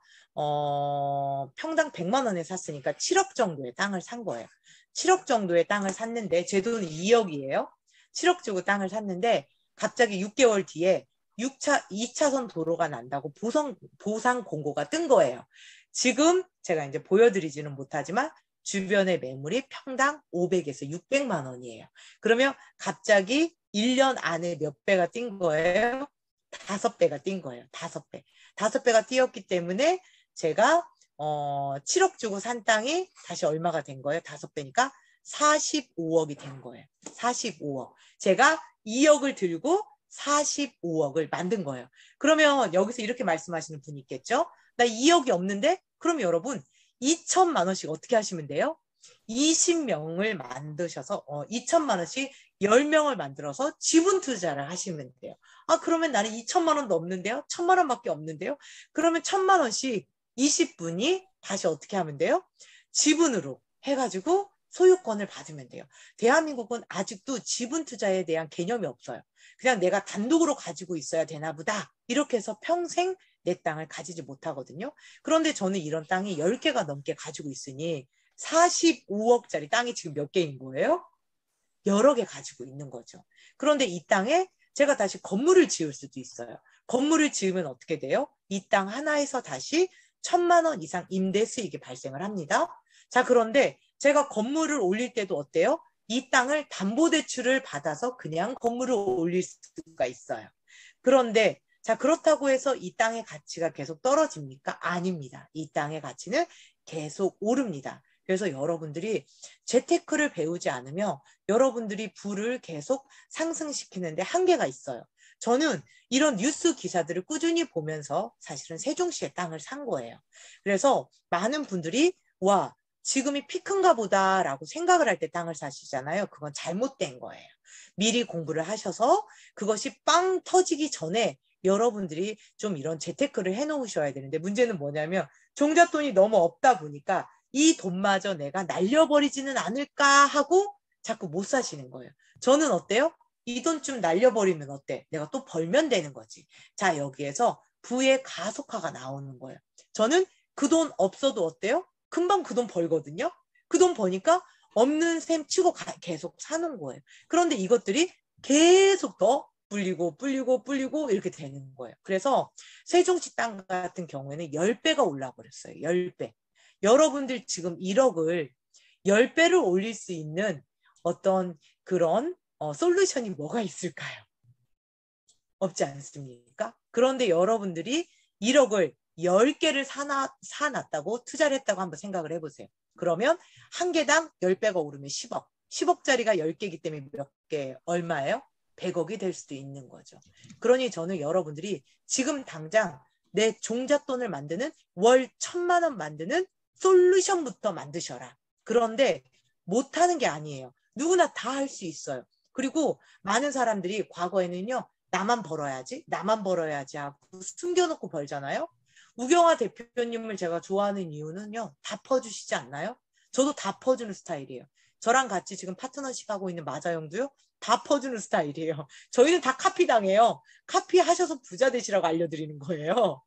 평당 100만 원에 샀으니까 7억 정도의 땅을 산 거예요. 7억 정도의 땅을 샀는데 제 돈은 2억이에요. 7억 주고 땅을 샀는데 갑자기 6개월 뒤에 2차선 도로가 난다고 보상 공고가 뜬 거예요. 지금 제가 이제 보여드리지는 못하지만 주변의 매물이 평당 500에서 600만 원이에요. 그러면 갑자기 1년 안에 몇 배가 뛴 거예요? 5배가 뛴 거예요. 5배. 5배가 뛰었기 때문에 제가 7억 주고 산 땅이 다시 얼마가 된 거예요? 5배니까 45억이 된 거예요. 45억. 제가 2억을 들고 45억을 만든 거예요. 그러면 여기서 이렇게 말씀하시는 분이 있겠죠? 나 2억이 없는데? 그럼 여러분 2천만 원씩 어떻게 하시면 돼요? 20명을 만드셔서 2천만 원씩 10명을 만들어서 지분 투자를 하시면 돼요. 아, 그러면 나는 2천만 원도 없는데요? 1천만 원밖에 없는데요? 그러면 1천만 원씩 20분이 다시 어떻게 하면 돼요? 지분으로 해가지고 소유권을 받으면 돼요. 대한민국은 아직도 지분 투자에 대한 개념이 없어요. 그냥 내가 단독으로 가지고 있어야 되나 보다. 이렇게 해서 평생 내 땅을 가지지 못하거든요. 그런데 저는 이런 땅이 10개가 넘게 가지고 있으니 45억짜리 땅이 지금 몇 개인 거예요? 여러 개 가지고 있는 거죠. 그런데 이 땅에 제가 다시 건물을 지을 수도 있어요. 건물을 지으면 어떻게 돼요? 이 땅 하나에서 다시 1,000만 원 이상 임대 수익이 발생을 합니다. 자, 그런데 제가 건물을 올릴 때도 어때요? 이 땅을 담보대출을 받아서 그냥 건물을 올릴 수가 있어요. 그런데 자, 그렇다고 해서 이 땅의 가치가 계속 떨어집니까? 아닙니다. 이 땅의 가치는 계속 오릅니다. 그래서 여러분들이 재테크를 배우지 않으면 여러분들이 부를 계속 상승시키는데 한계가 있어요. 저는 이런 뉴스 기사들을 꾸준히 보면서 사실은 세종시의 땅을 산 거예요. 그래서 많은 분들이 와, 지금이 피크인가 보다라고 생각을 할 때 땅을 사시잖아요. 그건 잘못된 거예요. 미리 공부를 하셔서 그것이 빵 터지기 전에 여러분들이 좀 이런 재테크를 해놓으셔야 되는데 문제는 뭐냐면 종잣돈이 너무 없다 보니까 이 돈마저 내가 날려버리지는 않을까 하고 자꾸 못 사시는 거예요. 저는 어때요? 이 돈 좀 날려버리면 어때? 내가 또 벌면 되는 거지. 자, 여기에서 부의 가속화가 나오는 거예요. 저는 그 돈 없어도 어때요? 금방 그 돈 벌거든요. 그 돈 버니까 없는 셈 치고 계속 사는 거예요. 그런데 이것들이 계속 더 불리고 이렇게 되는 거예요. 그래서 세종시 땅 같은 경우에는 10배가 올라 버렸어요. 10배. 여러분들 지금 1억을 10배를 올릴 수 있는 어떤 그런 솔루션이 뭐가 있을까요? 없지 않습니까? 그런데 여러분들이 1억을 10개를 사놨다고 투자를 했다고 한번 생각을 해보세요. 그러면 한 개당 10배가 오르면 10억. 10억짜리가 10개이기 때문에 몇 개, 얼마예요? 100억이 될 수도 있는 거죠. 그러니 저는 여러분들이 지금 당장 내 종잣돈을 만드는 월 1,000만 원 만드는 솔루션부터 만드셔라. 그런데 못하는 게 아니에요. 누구나 다 할 수 있어요. 그리고 많은 사람들이 과거에는요. 나만 벌어야지 하고 숨겨놓고 벌잖아요. 우경화 대표님을 제가 좋아하는 이유는요. 다 퍼주시지 않나요? 저도 다 퍼주는 스타일이에요. 저랑 같이 지금 파트너십 하고 있는 마자형도요. 다 퍼주는 스타일이에요. 저희는 다 카피 당해요. 카피 하셔서 부자 되시라고 알려드리는 거예요.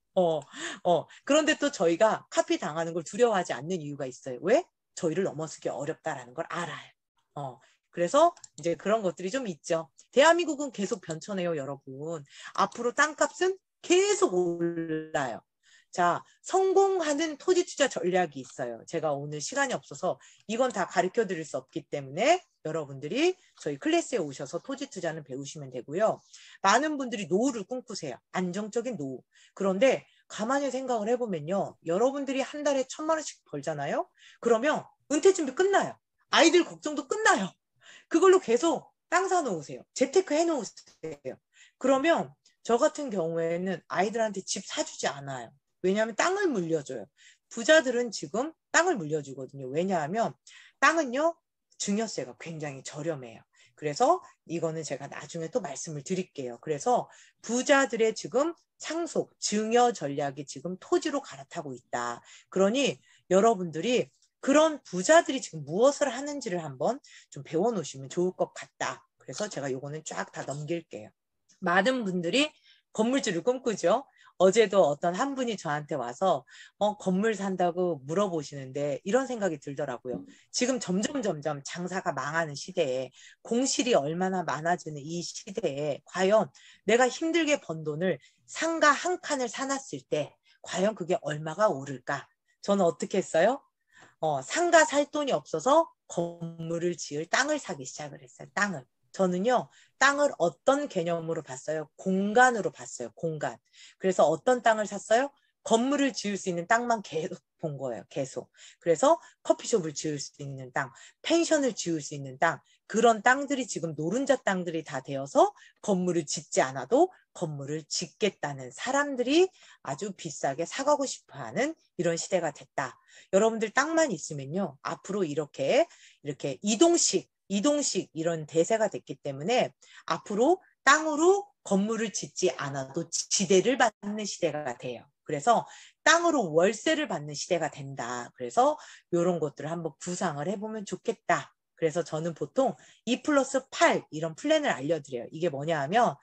그런데 또 저희가 카피 당하는 걸 두려워하지 않는 이유가 있어요. 왜? 저희를 넘어서기 어렵다라는 걸 알아요. 그래서 이제 그런 것들이 좀 있죠. 대한민국은 계속 변천해요, 여러분. 앞으로 땅값은 계속 올라요. 자, 성공하는 토지 투자 전략이 있어요. 제가 오늘 시간이 없어서 이건 다 가르쳐 드릴 수 없기 때문에 여러분들이 저희 클래스에 오셔서 토지 투자는 배우시면 되고요. 많은 분들이 노후를 꿈꾸세요. 안정적인 노후. 그런데 가만히 생각을 해보면요. 여러분들이 한 달에 1,000만 원씩 벌잖아요. 그러면 은퇴 준비 끝나요. 아이들 걱정도 끝나요. 그걸로 계속 땅 사놓으세요. 재테크 해놓으세요. 그러면 저 같은 경우에는 아이들한테 집 사주지 않아요. 왜냐하면 땅을 물려줘요. 부자들은 지금 땅을 물려주거든요. 왜냐하면 땅은요. 증여세가 굉장히 저렴해요. 그래서 이거는 제가 나중에 또 말씀을 드릴게요. 그래서 부자들의 지금 상속, 증여 전략이 지금 토지로 갈아타고 있다. 그러니 여러분들이 그런 부자들이 지금 무엇을 하는지를 한번 좀 배워놓으시면 좋을 것 같다. 그래서 제가 요거는 쫙 다 넘길게요. 많은 분들이 건물주를 꿈꾸죠. 어제도 어떤 한 분이 저한테 와서 건물 산다고 물어보시는데 이런 생각이 들더라고요. 지금 점점 장사가 망하는 시대에 공실이 얼마나 많아지는 이 시대에 과연 내가 힘들게 번 돈을 상가 한 칸을 사놨을 때 과연 그게 얼마가 오를까? 저는 어떻게 했어요? 상가 살 돈이 없어서 건물을 지을 땅을 사기 시작을 했어요. 땅을. 저는요, 땅을 어떤 개념으로 봤어요? 공간으로 봤어요. 공간. 그래서 어떤 땅을 샀어요? 건물을 지을 수 있는 땅만 계속 본 거예요. 계속. 그래서 커피숍을 지을 수 있는 땅, 펜션을 지을 수 있는 땅, 그런 땅들이 지금 노른자 땅들이 다 되어서 건물을 짓지 않아도 건물을 짓겠다는 사람들이 아주 비싸게 사가고 싶어하는 이런 시대가 됐다. 여러분들 땅만 있으면요. 앞으로 이렇게 이동식 이런 대세가 됐기 때문에 앞으로 땅으로 건물을 짓지 않아도 지대를 받는 시대가 돼요. 그래서 땅으로 월세를 받는 시대가 된다. 그래서 이런 것들을 한번 구상을 해보면 좋겠다. 그래서 저는 보통 2+8 이런 플랜을 알려드려요. 이게 뭐냐 하면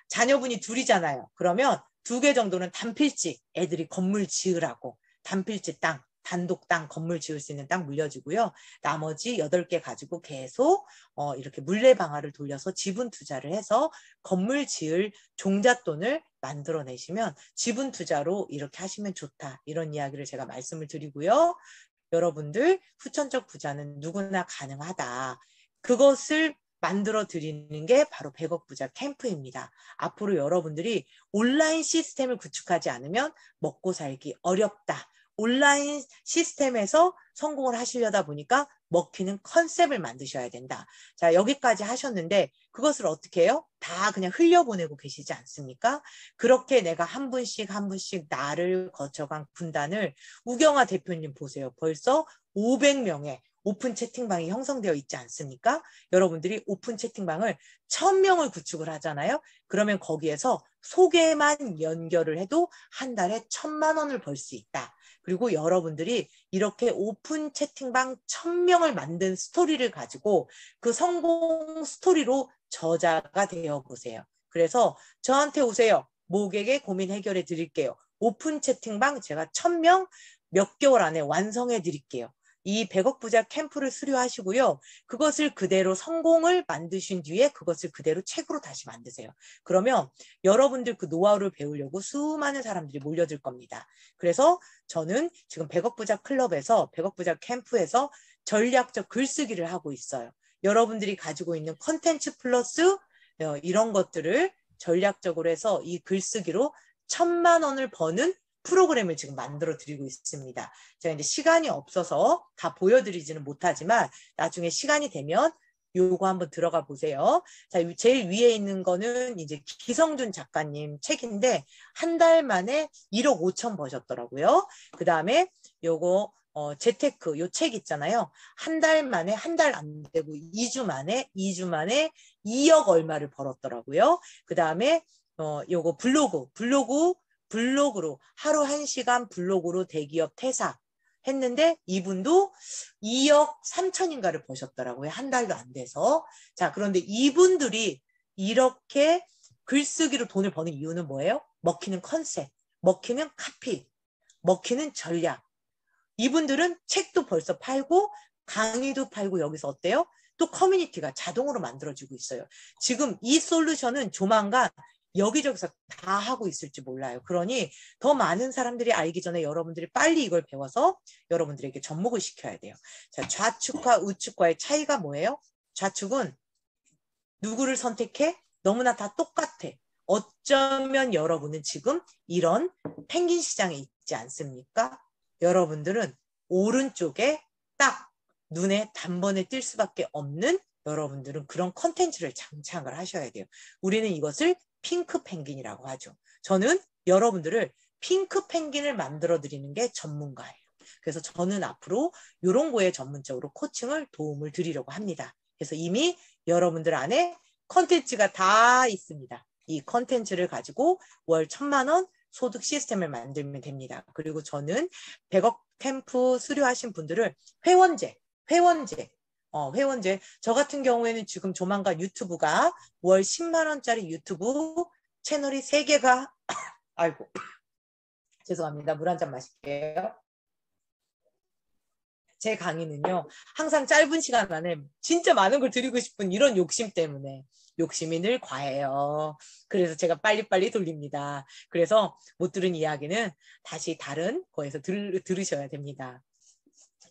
자녀분이 둘이잖아요. 그러면 2개 정도는 단필지 애들이 건물 지으라고 단필지 땅 단독 땅, 건물 지을 수 있는 땅 물려주고요. 나머지 8개 가지고 계속 이렇게 물레방아를 돌려서 지분 투자를 해서 건물 지을 종잣돈을 만들어내시면 지분 투자로 이렇게 하시면 좋다. 이런 이야기를 제가 말씀을 드리고요. 여러분들 후천적 부자는 누구나 가능하다. 그것을 만들어 드리는 게 바로 100억 부자 캠프입니다. 앞으로 여러분들이 온라인 시스템을 구축하지 않으면 먹고 살기 어렵다. 온라인 시스템에서 성공을 하시려다 보니까 먹히는 컨셉을 만드셔야 된다. 자, 여기까지 하셨는데 그것을 어떻게 해요? 다 그냥 흘려보내고 계시지 않습니까? 그렇게 내가 한 분씩 나를 거쳐간 군단을 우경아 대표님 보세요. 벌써 500명의 오픈 채팅방이 형성되어 있지 않습니까? 여러분들이 오픈 채팅방을 1000명을 구축을 하잖아요. 그러면 거기에서 소개만 연결을 해도 한 달에 1000만 원을 벌 수 있다. 그리고 여러분들이 이렇게 오픈 채팅방 1000명을 만든 스토리를 가지고 그 성공 스토리로 저자가 되어 보세요. 그래서 저한테 오세요. 모객의 고민 해결해 드릴게요. 오픈 채팅방 제가 1000명 몇 개월 안에 완성해 드릴게요. 이 100억 부자 캠프를 수료하시고요. 그것을 그대로 성공을 만드신 뒤에 그것을 그대로 책으로 다시 만드세요. 그러면 여러분들 그 노하우를 배우려고 수많은 사람들이 몰려들 겁니다. 그래서 저는 지금 100억 부자 클럽에서 100억 부자 캠프에서 전략적 글쓰기를 하고 있어요. 여러분들이 가지고 있는 컨텐츠 플러스 이런 것들을 전략적으로 해서 이 글쓰기로 1000만 원을 버는 프로그램을 지금 만들어 드리고 있습니다. 제가 이제 시간이 없어서 다 보여드리지는 못하지만 나중에 시간이 되면 요거 한번 들어가 보세요. 자, 제일 위에 있는 거는 이제 기성준 작가님 책인데 한 달 만에 1억 5천 버셨더라고요. 그 다음에 요거 재테크 요 책 있잖아요. 한 달 만에 한 달 안 되고 2주 만에 2억 얼마를 벌었더라고요. 그 다음에 요거 블로그로 하루 1시간 블로그로 대기업 퇴사 했는데 이분도 2억 3천인가를 버셨더라고요. 한 달도 안 돼서. 자, 그런데 이분들이 이렇게 글쓰기로 돈을 버는 이유는 뭐예요? 먹히는 컨셉, 먹히는 카피, 먹히는 전략. 이분들은 책도 벌써 팔고 강의도 팔고 여기서 어때요? 또 커뮤니티가 자동으로 만들어지고 있어요. 지금 이 솔루션은 조만간 여기저기서 다 하고 있을지 몰라요. 그러니 더 많은 사람들이 알기 전에 여러분들이 빨리 이걸 배워서 여러분들에게 접목을 시켜야 돼요. 자, 좌측과 우측과의 차이가 뭐예요? 좌측은 누구를 선택해? 너무나 다 똑같아. 어쩌면 여러분은 지금 이런 펭귄 시장에 있지 않습니까? 여러분들은 오른쪽에 딱 눈에 단번에 띌 수밖에 없는 여러분들은 그런 컨텐츠를 장착을 하셔야 돼요. 우리는 이것을 핑크 펭귄이라고 하죠. 저는 여러분들을 핑크 펭귄을 만들어 드리는 게 전문가예요. 그래서 저는 앞으로 이런 거에 전문적으로 코칭을 도움을 드리려고 합니다. 그래서 이미 여러분들 안에 컨텐츠가 다 있습니다. 이 컨텐츠를 가지고 월 1000만 원, 소득 시스템을 만들면 됩니다. 그리고 저는 100억 캠프 수료하신 분들을 회원제, 저 같은 경우에는 지금 조만간 유튜브가 월 10만 원짜리 유튜브 채널이 3개가 아이고 죄송합니다. 물 한 잔 마실게요. 제 강의는요, 항상 짧은 시간 안에 진짜 많은 걸 드리고 싶은 이런 욕심 때문에 욕심이 늘 과해요. 그래서 제가 빨리빨리 돌립니다. 그래서 못 들은 이야기는 다시 다른 거에서 들으셔야 됩니다.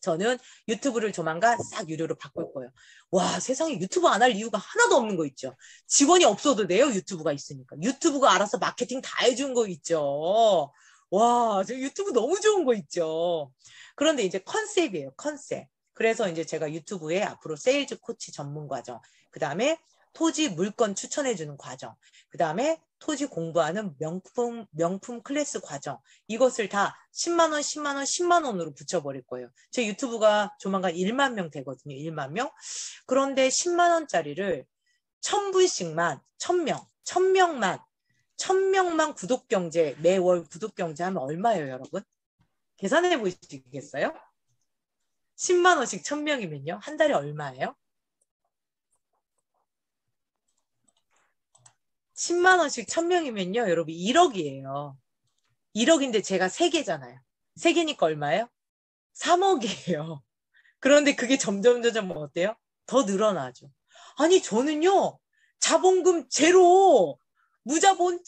저는 유튜브를 조만간 싹 유료로 바꿀 거예요. 와, 세상에 유튜브 안 할 이유가 하나도 없는 거 있죠. 직원이 없어도 돼요. 유튜브가 있으니까. 유튜브가 알아서 마케팅 다 해준 거 있죠. 와, 저 유튜브 너무 좋은 거 있죠. 그런데 이제 컨셉이에요. 컨셉. 그래서 이제 제가 유튜브에 앞으로 세일즈 코치 전문 과정, 그 다음에 토지 물건 추천해주는 과정, 그 다음에 토지 공부하는 명품 클래스 과정, 이것을 다 10만 원, 10만 원, 10만 원으로 붙여버릴 거예요. 제 유튜브가 조만간 1만 명 되거든요. 1만 명. 그런데 10만 원짜리를 1000분씩만, 1000명만 구독경제, 매월 구독경제 하면 얼마예요, 여러분? 계산해 보시겠어요? 10만 원씩 1000명이면요. 한 달에 얼마예요? 10만 원씩 1000명이면요. 여러분 1억이에요. 1억인데 제가 3개잖아요. 3개니까 얼마예요? 3억이에요. 그런데 그게 점점 어때요? 더 늘어나죠. 아니 저는요. 자본금 제로, 무자본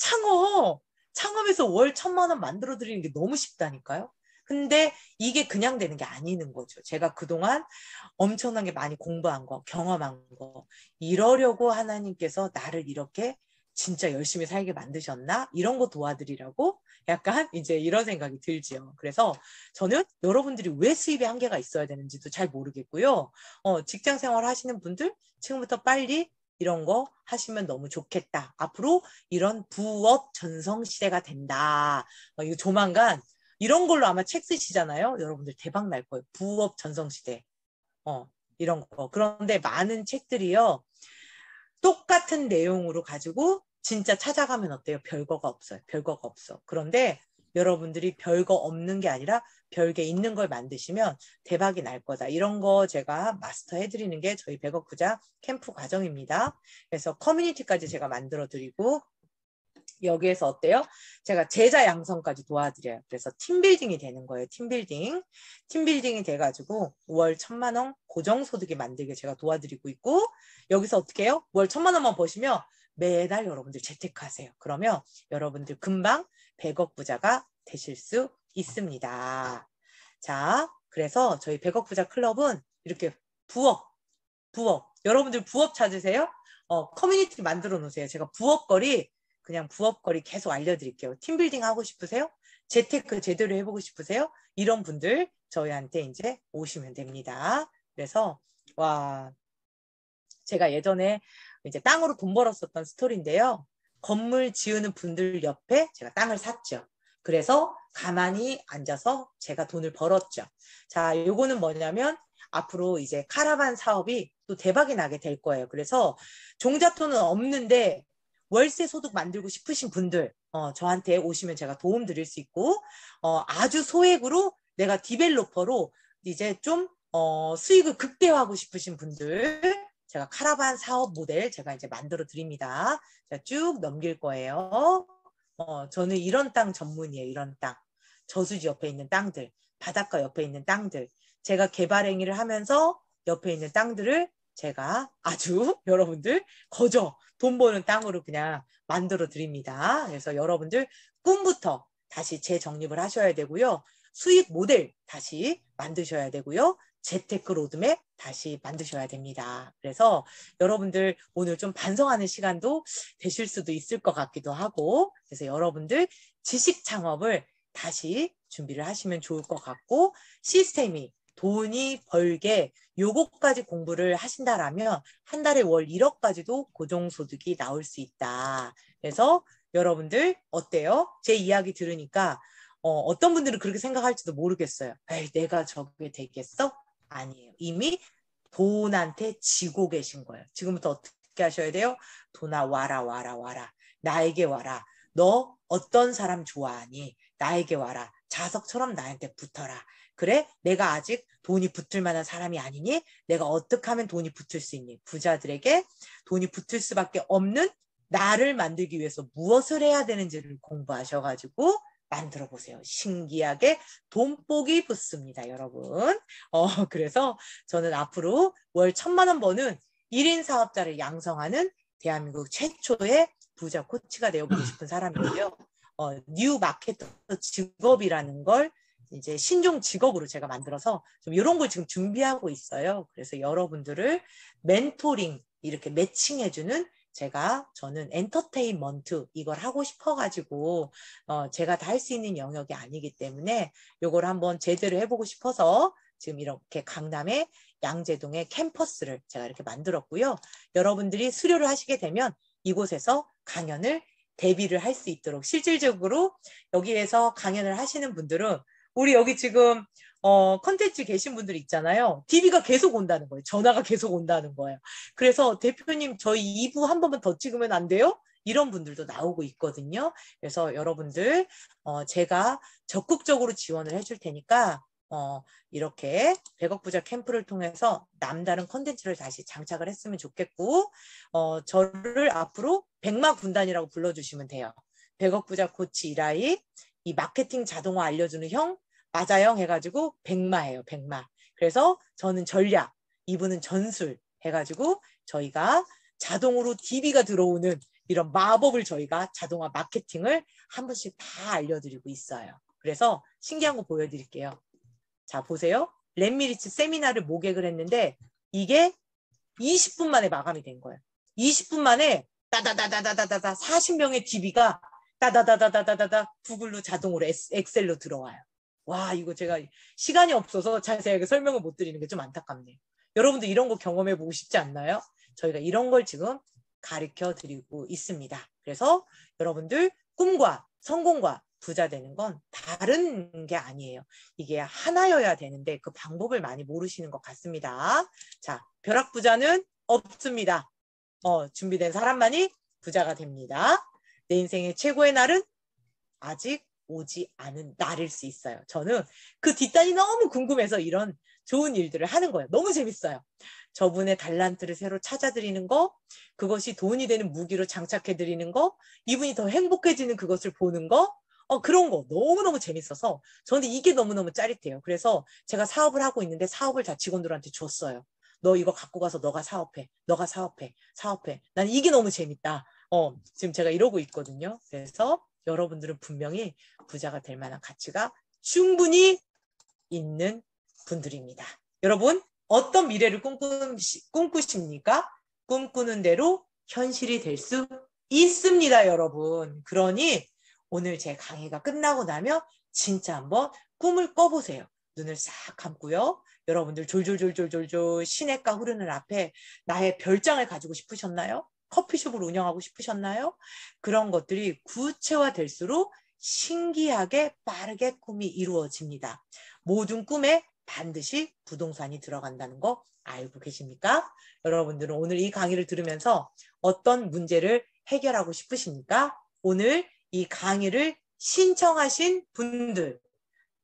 창업에서 월 1000만 원 만들어 드리는 게 너무 쉽다니까요. 근데 이게 그냥 되는 게 아니는 거죠. 제가 그동안 엄청나게 많이 공부한 거, 경험한 거, 이러려고 하나님께서 나를 이렇게 진짜 열심히 살게 만드셨나? 이런 거 도와드리라고 약간 이제 이런 생각이 들지요. 그래서 저는 여러분들이 왜 수입에 한계가 있어야 되는지도 잘 모르겠고요. 직장 생활 하시는 분들 지금부터 빨리 이런 거 하시면 너무 좋겠다. 앞으로 이런 부업 전성 시대가 된다. 이거 조만간 이런 걸로 아마 책 쓰시잖아요. 여러분들 대박 날 거예요. 부업 전성 시대. 이런 거. 그런데 많은 책들이요. 똑같은 내용으로 가지고 진짜 찾아가면 어때요? 별거가 없어요. 별거가 없어. 그런데 여러분들이 별거 없는 게 아니라 별게 있는 걸 만드시면 대박이 날 거다. 이런 거 제가 마스터 해드리는 게 저희 100억 부자 캠프 과정입니다. 그래서 커뮤니티까지 제가 만들어 드리고 여기에서 어때요? 제가 제자 양성까지 도와드려요. 그래서 팀빌딩이 되는 거예요. 팀빌딩이 돼가지고 월 1000만 원 고정소득이 만들게 제가 도와드리고 있고 여기서 어떻게 해요? 월 1000만 원만 버시면 매달 여러분들 재테크하세요. 그러면 여러분들 금방 100억 부자가 되실 수 있습니다. 자, 그래서 저희 100억 부자 클럽은 이렇게 부업. 여러분들 부업 찾으세요? 커뮤니티 만들어 놓으세요. 제가 그냥 부업거리 계속 알려드릴게요. 팀빌딩 하고 싶으세요? 재테크 제대로 해보고 싶으세요? 이런 분들 저희한테 이제 오시면 됩니다. 그래서 제가 예전에 이제 땅으로 돈 벌었었던 스토리인데요. 건물 지으는 분들 옆에 제가 땅을 샀죠. 그래서 가만히 앉아서 제가 돈을 벌었죠. 자, 요거는 뭐냐면 앞으로 이제 카라반 사업이 또 대박이 나게 될 거예요. 그래서 종잣돈은 없는데 월세 소득 만들고 싶으신 분들 저한테 오시면 제가 도움 드릴 수 있고 아주 소액으로 내가 디벨로퍼로 이제 좀 수익을 극대화하고 싶으신 분들 제가 카라반 사업 모델 제가 이제 만들어 드립니다. 자, 쭉 넘길 거예요. 저는 이런 땅 전문이에요. 이런 땅. 저수지 옆에 있는 땅들, 바닷가 옆에 있는 땅들. 제가 개발 행위를 하면서 옆에 있는 땅들을 제가 아주 여러분들 돈 버는 땅으로 그냥 만들어 드립니다. 그래서 여러분들 꿈부터 다시 재정립을 하셔야 되고요. 수익 모델 다시 만드셔야 되고요. 재테크 로드맵 다시 만드셔야 됩니다. 그래서 여러분들 오늘 좀 반성하는 시간도 되실 수도 있을 것 같기도 하고 그래서 여러분들 지식 창업을 다시 준비를 하시면 좋을 것 같고 시스템이 돈이 벌게 요거까지 공부를 하신다라면 한 달에 월 1억까지도 고정소득이 나올 수 있다. 그래서 여러분들 어때요? 제 이야기 들으니까 어떤 분들은 그렇게 생각할지도 모르겠어요. 에이, 내가 저게 되겠어? 아니에요. 이미 돈한테 지고 계신 거예요. 지금부터 어떻게 하셔야 돼요? 돈아 와라. 나에게 와라. 너 어떤 사람 좋아하니? 나에게 와라. 자석처럼 나한테 붙어라. 그래? 내가 아직 돈이 붙을 만한 사람이 아니니? 내가 어떻게 하면 돈이 붙을 수 있니? 부자들에게 돈이 붙을 수밖에 없는 나를 만들기 위해서 무엇을 해야 되는지를 공부하셔가지고 만들어 보세요. 신기하게 돈복이 붙습니다, 여러분. 그래서 저는 앞으로 월 1,000만 원 버는 1인 사업자를 양성하는 대한민국 최초의 부자 코치가 되어보고 싶은 사람이고요. 뉴 마케터 직업이라는 걸 이제 신종 직업으로 제가 만들어서 좀 이런 걸 지금 준비하고 있어요. 그래서 여러분들을 멘토링 이렇게 매칭해주는 저는 엔터테인먼트 이걸 하고 싶어가지고 제가 다 할 수 있는 영역이 아니기 때문에 이걸 한번 제대로 해보고 싶어서 지금 이렇게 강남의 양재동의 캠퍼스를 제가 이렇게 만들었고요. 여러분들이 수료를 하시게 되면 이곳에서 강연을 대비를 할 수 있도록 실질적으로 여기에서 강연을 하시는 분들은 우리 여기 지금 컨텐츠 계신 분들 있잖아요. DB가 계속 온다는 거예요. 전화가 계속 온다는 거예요. 그래서 대표님 저희 2부 한 번만 더 찍으면 안 돼요? 이런 분들도 나오고 있거든요. 그래서 여러분들 제가 적극적으로 지원을 해줄 테니까 이렇게 100억 부자 캠프를 통해서 남다른 컨텐츠를 다시 장착을 했으면 좋겠고 저를 앞으로 백마 군단이라고 불러주시면 돼요. 100억 부자 코치 이라이 이 마케팅 자동화 알려주는 형 맞아요 해가지고 백마예요. 백마. 그래서 저는 전략, 이분은 전술 해가지고 저희가 자동으로 DB가 들어오는 이런 마법을 저희가 자동화 마케팅을 한 번씩 다 알려드리고 있어요. 그래서 신기한 거 보여드릴게요. 자 보세요. 렛미리츠 세미나를 모객을 했는데 이게 20분 만에 마감이 된 거예요. 20분 만에 따다다다다다다 40명의 DB가 따다다다다다다 구글로 자동으로 엑셀로 들어와요. 와 이거 제가 시간이 없어서 자세하게 설명을 못 드리는 게 좀 안타깝네요. 여러분들 이런 거 경험해 보고 싶지 않나요? 저희가 이런 걸 지금 가르쳐 드리고 있습니다. 그래서 여러분들 꿈과 성공과 부자 되는 건 다른 게 아니에요. 이게 하나여야 되는데 그 방법을 많이 모르시는 것 같습니다. 자, 벼락부자는 없습니다. 준비된 사람만이 부자가 됩니다. 내 인생의 최고의 날은 아직 오지 않은 날일 수 있어요. 저는 그 뒷단이 너무 궁금해서 이런 좋은 일들을 하는 거예요. 너무 재밌어요. 저분의 달란트를 새로 찾아드리는 거, 그것이 돈이 되는 무기로 장착해드리는 거, 이분이 더 행복해지는 그것을 보는 거, 그런 거 너무너무 재밌어서 저는 이게 너무너무 짜릿해요. 그래서 제가 사업을 하고 있는데 사업을 다 직원들한테 줬어요. 너 이거 갖고 가서 너가 사업해. 너가 사업해. 사업해. 난 이게 너무 재밌다. 지금 제가 이러고 있거든요. 그래서 여러분들은 분명히 부자가 될 만한 가치가 충분히 있는 분들입니다. 여러분 어떤 미래를 꿈꾸십니까? 꿈꾸는 대로 현실이 될 수 있습니다, 여러분. 그러니 오늘 제 강의가 끝나고 나면 진짜 한번 꿈을 꿔보세요. 눈을 싹 감고요. 여러분들 졸졸졸졸졸졸 시냇가 흐르는 앞에 나의 별장을 가지고 싶으셨나요? 커피숍을 운영하고 싶으셨나요? 그런 것들이 구체화될수록 신기하게 빠르게 꿈이 이루어집니다. 모든 꿈에 반드시 부동산이 들어간다는 거 알고 계십니까? 여러분들은 오늘 이 강의를 들으면서 어떤 문제를 해결하고 싶으십니까? 오늘 이 강의를 신청하신 분들,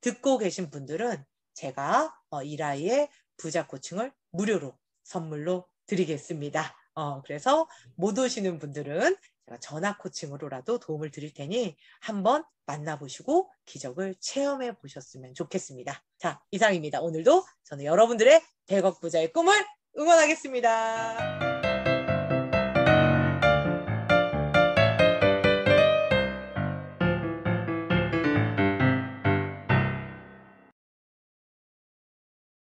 듣고 계신 분들은 제가 이라이의 부자 코칭을 무료로 선물로 드리겠습니다. 그래서 못 오시는 분들은 제가 전화 코칭으로라도 도움을 드릴 테니 한번 만나보시고 기적을 체험해 보셨으면 좋겠습니다. 자, 이상입니다. 오늘도 저는 여러분들의 100억 부자의 꿈을 응원하겠습니다.